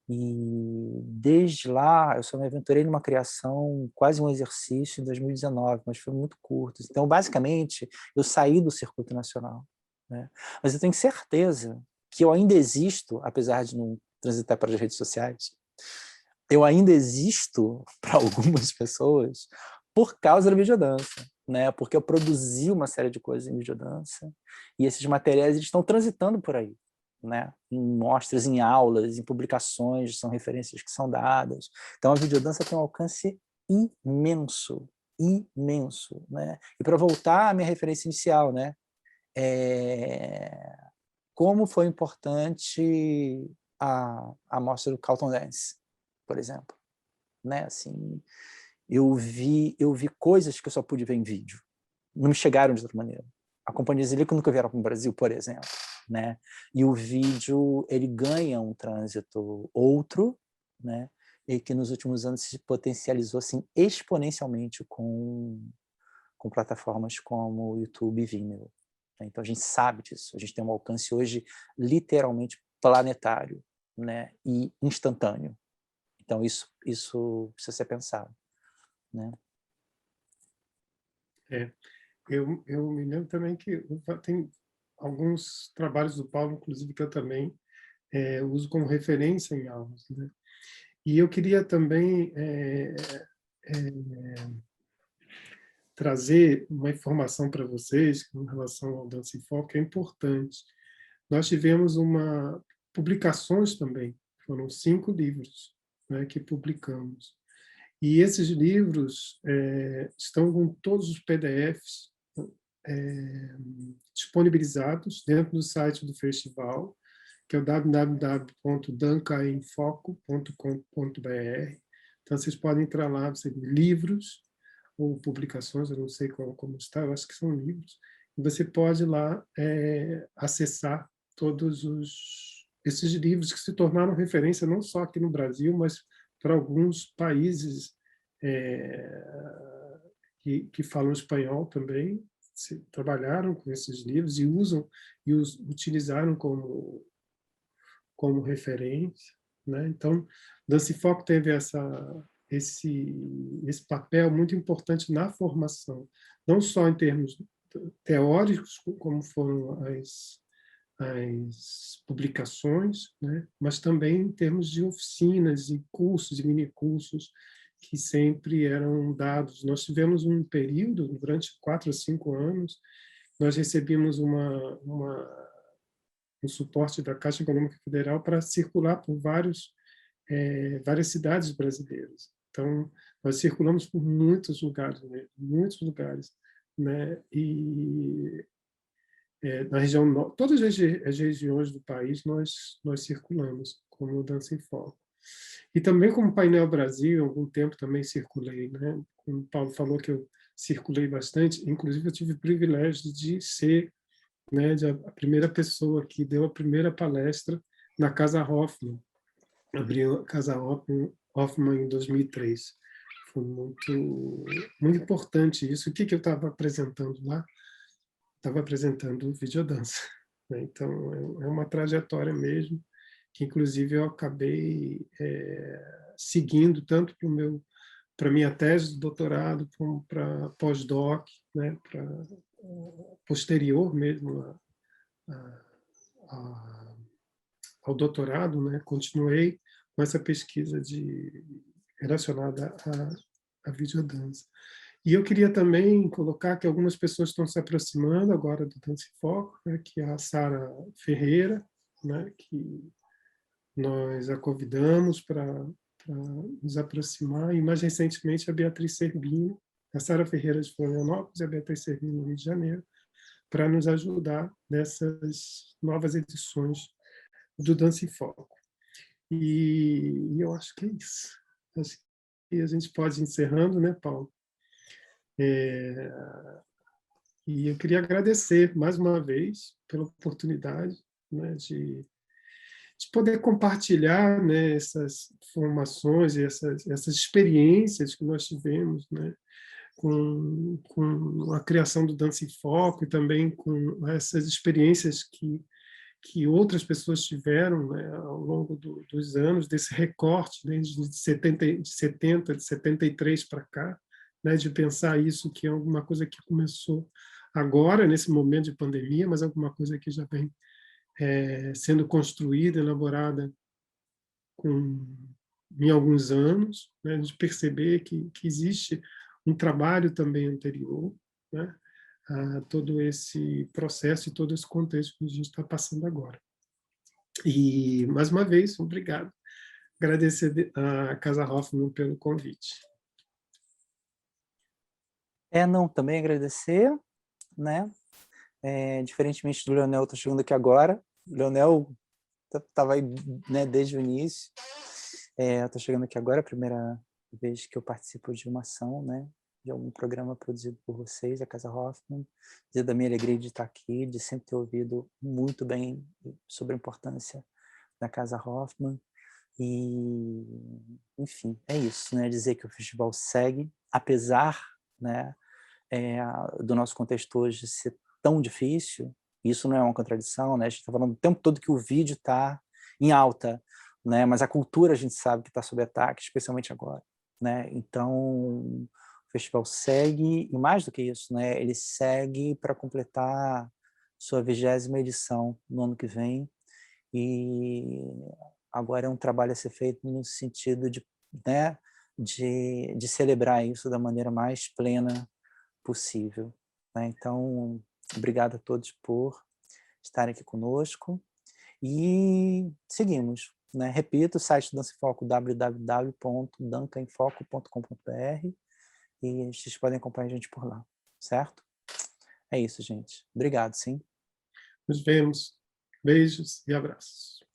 E desde lá, eu só me aventurei numa criação, quase um exercício, em 2019, mas foi muito curto. Então, basicamente, eu saí do circuito nacional, né? Mas eu tenho certeza que eu ainda existo, apesar de não transitar para as redes sociais, eu ainda existo para algumas pessoas por causa da videodança, né? Porque eu produzi uma série de coisas em videodança e esses materiais eles estão transitando por aí, né? Em mostras, em aulas, em publicações, são referências que são dadas. Então a videodança tem um alcance imenso, imenso, né? E para voltar à minha referência inicial, né? Como foi importante a mostra do Carlton Dance, por exemplo, né? Assim, eu vi coisas que eu só pude ver em vídeo, não me chegaram de outra maneira. A Companhia Zillico nunca vieram para o Brasil, por exemplo, né? E o vídeo ele ganha um trânsito outro, né? E que nos últimos anos se potencializou assim exponencialmente com plataformas como o YouTube e Vimeo. Então a gente sabe disso, a gente tem um alcance hoje literalmente planetário, né? E instantâneo. Então isso precisa ser pensado, né? Eu me lembro também que tem alguns trabalhos do Paulo, inclusive, que eu também uso como referência em aulas, né? E eu queria também trazer uma informação para vocês com relação ao Dança em Foco, que é importante. Nós tivemos publicações também, foram 5 livros, né, que publicamos. E esses livros estão com todos os PDFs disponibilizados dentro do site do festival, que é o www.dancaemfoco.com.br. Então, vocês podem entrar lá, você vê livros ou publicações, eu não sei como está, eu acho que são livros, e você pode lá acessar todos esses livros que se tornaram referência não só aqui no Brasil, mas para alguns países que falam espanhol também, trabalharam com esses livros e usam e os utilizaram como referência, né? Então, Dança e Foco teve esse papel muito importante na formação, não só em termos teóricos, como foram as publicações, né? Mas também em termos de oficinas e cursos e minicursos que sempre eram dados. Nós tivemos um período, durante 4 ou 5 anos, nós recebíamos um suporte da Caixa Econômica Federal para circular por várias cidades brasileiras. Então, nós circulamos por muitos lugares, né? E na região, todas as regiões do país nós circulamos como Dança em Foco. E também como Painel Brasil, há algum tempo também circulei, né? Como o Paulo falou que eu circulei bastante, inclusive eu tive o privilégio de ser, né, a primeira pessoa que deu a primeira palestra na Casa Hoffman. Abriu a Casa Hoffman em 2003. Foi muito importante isso. O que eu estava apresentando lá? Estava apresentando videodança, né? Então, é uma trajetória mesmo, que inclusive eu acabei seguindo tanto para minha tese de doutorado, como para pós-doc, né? Para posterior mesmo ao doutorado, né? Continuei com essa pesquisa relacionada à videodança. E eu queria também colocar que algumas pessoas estão se aproximando agora do Dança em Foco, né, que é a Sara Ferreira, né, que nós a convidamos para nos aproximar, e mais recentemente a Beatriz Cervino, a Sara Ferreira de Florianópolis e a Beatriz Cervino no Rio de Janeiro, para nos ajudar nessas novas edições do Dança em Foco. E eu acho que é isso. Acho que a gente pode ir encerrando, né, Paulo? E eu queria agradecer mais uma vez pela oportunidade, né, de poder compartilhar, né, essas informações e essas experiências que nós tivemos, né, com a criação do Dança em Foco e também com essas experiências que outras pessoas tiveram, né, ao longo dos anos, desse recorte, desde de 73 para cá, né, de pensar isso, que é alguma coisa que começou agora, nesse momento de pandemia, mas alguma coisa que já vem sendo construída, elaborada em alguns anos, né, de perceber que existe um trabalho também anterior, né, a todo esse processo e todo esse contexto que a gente está passando agora. E, mais uma vez, obrigado. Agradecer a Casa Hoffman pelo convite. Não, também agradecer, né? Diferentemente do Leonel, estou chegando aqui agora. O Leonel estava aí, né, desde o início. Estou chegando aqui agora, a primeira vez que eu participo de uma ação, né, de algum programa produzido por vocês, a Casa Hoffman. Dizer da minha alegria de estar aqui, de sempre ter ouvido muito bem sobre a importância da Casa Hoffman. E, enfim, é isso, né? Dizer que o festival segue, apesar, né, do nosso contexto hoje ser tão difícil. Isso não é uma contradição, né? A gente está falando o tempo todo que o vídeo está em alta, né? Mas a cultura a gente sabe que está sob ataque, especialmente agora, né? Então, o festival segue, e mais do que isso, né? Ele segue para completar sua 20ª edição no ano que vem, e agora é um trabalho a ser feito no sentido de, né, de celebrar isso da maneira mais plena possível, né? Então, obrigado a todos por estarem aqui conosco e seguimos, né? Repito, o site do Dança em Foco, www.dancaemfoco.com.br, e vocês podem acompanhar a gente por lá, certo? É isso, gente. Obrigado, sim. Nos vemos. Beijos e abraços.